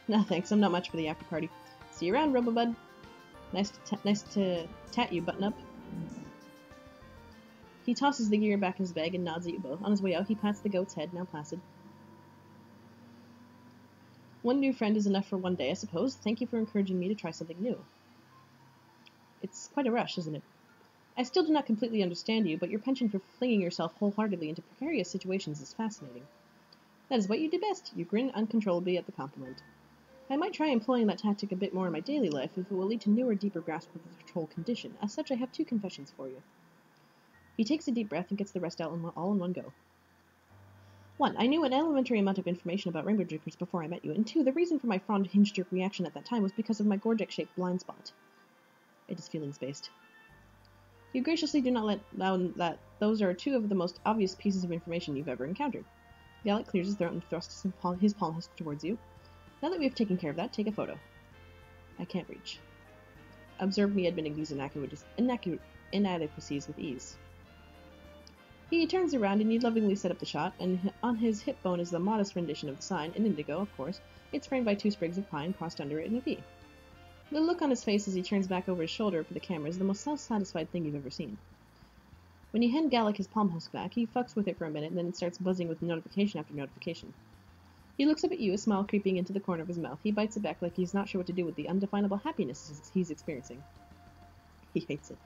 No thanks, I'm not much for the after party. See you around, Robobud. Nice to tat you, button up. He tosses the gear back in his bag and nods at you both. On his way out, he pats the goat's head, now placid. One new friend is enough for one day, I suppose. Thank you for encouraging me to try something new. It's quite a rush, isn't it? I still do not completely understand you, but your penchant for flinging yourself wholeheartedly into precarious situations is fascinating. That is what you do best. You grin uncontrollably at the compliment. I might try employing that tactic a bit more in my daily life if it will lead to newer, deeper grasp of the control condition. As such, I have 2 confessions for you. He takes a deep breath and gets the rest out all in one go. 1. I knew an elementary amount of information about rainbow drinkers before I met you, and 2. The reason for my fond hinge-jerk reaction at that time was because of my Gorjek-shaped blind spot. It is feelings-based. You graciously do not let down that those are 2 of the most obvious pieces of information you've ever encountered. Galekh clears his throat and thrusts his palm towards you. Now that we have taken care of that, take a photo. I can't reach. Observe me admitting these inadequacies with ease. He turns around and you lovingly set up the shot, and on his hip bone is the modest rendition of the sign, in indigo, of course. It's framed by 2 sprigs of pine crossed under it in a V. The look on his face as he turns back over his shoulder for the camera is the most self-satisfied thing you've ever seen. When you hand Galekh his palm husk back, he fucks with it for a minute, and then it starts buzzing with notification after notification. He looks up at you, a smile creeping into the corner of his mouth. He bites it back like he's not sure what to do with the undefinable happiness he's experiencing. He hates it.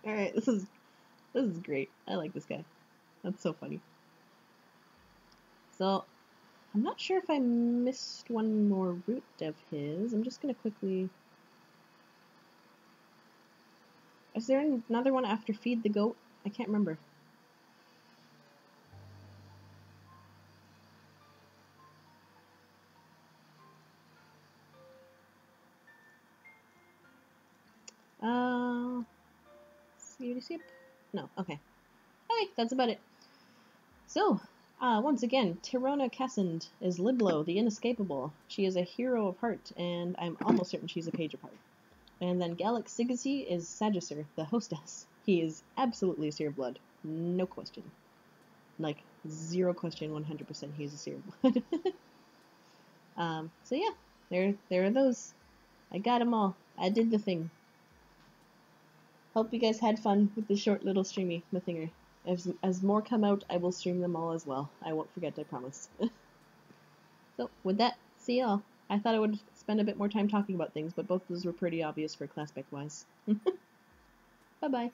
Alright, this is great. I like this guy. That's so funny. So, I'm not sure if I missed one more route of his. I'm just gonna quickly... Is there another one after Feed the Goat? I can't remember. Skip? No, okay. Okay, that's about it. So, once again, Tirona Kasund is Liblo, the Inescapable. She is a hero of heart, and I'm almost certain she's a page apart. And then Galekh Xigisi is Sagiser, the hostess. He is absolutely a Seer blood. No question. Like, 0 question, 100% he is a Seer blood. So yeah, there are those. I got them all. I did the thing. Hope you guys had fun with this short little streamy thingy. As more come out, I will stream them all as well. I won't forget, I promise. So, with that, see y'all. I thought I would spend a bit more time talking about things, but both of those were pretty obvious for classpect wise. Bye-bye.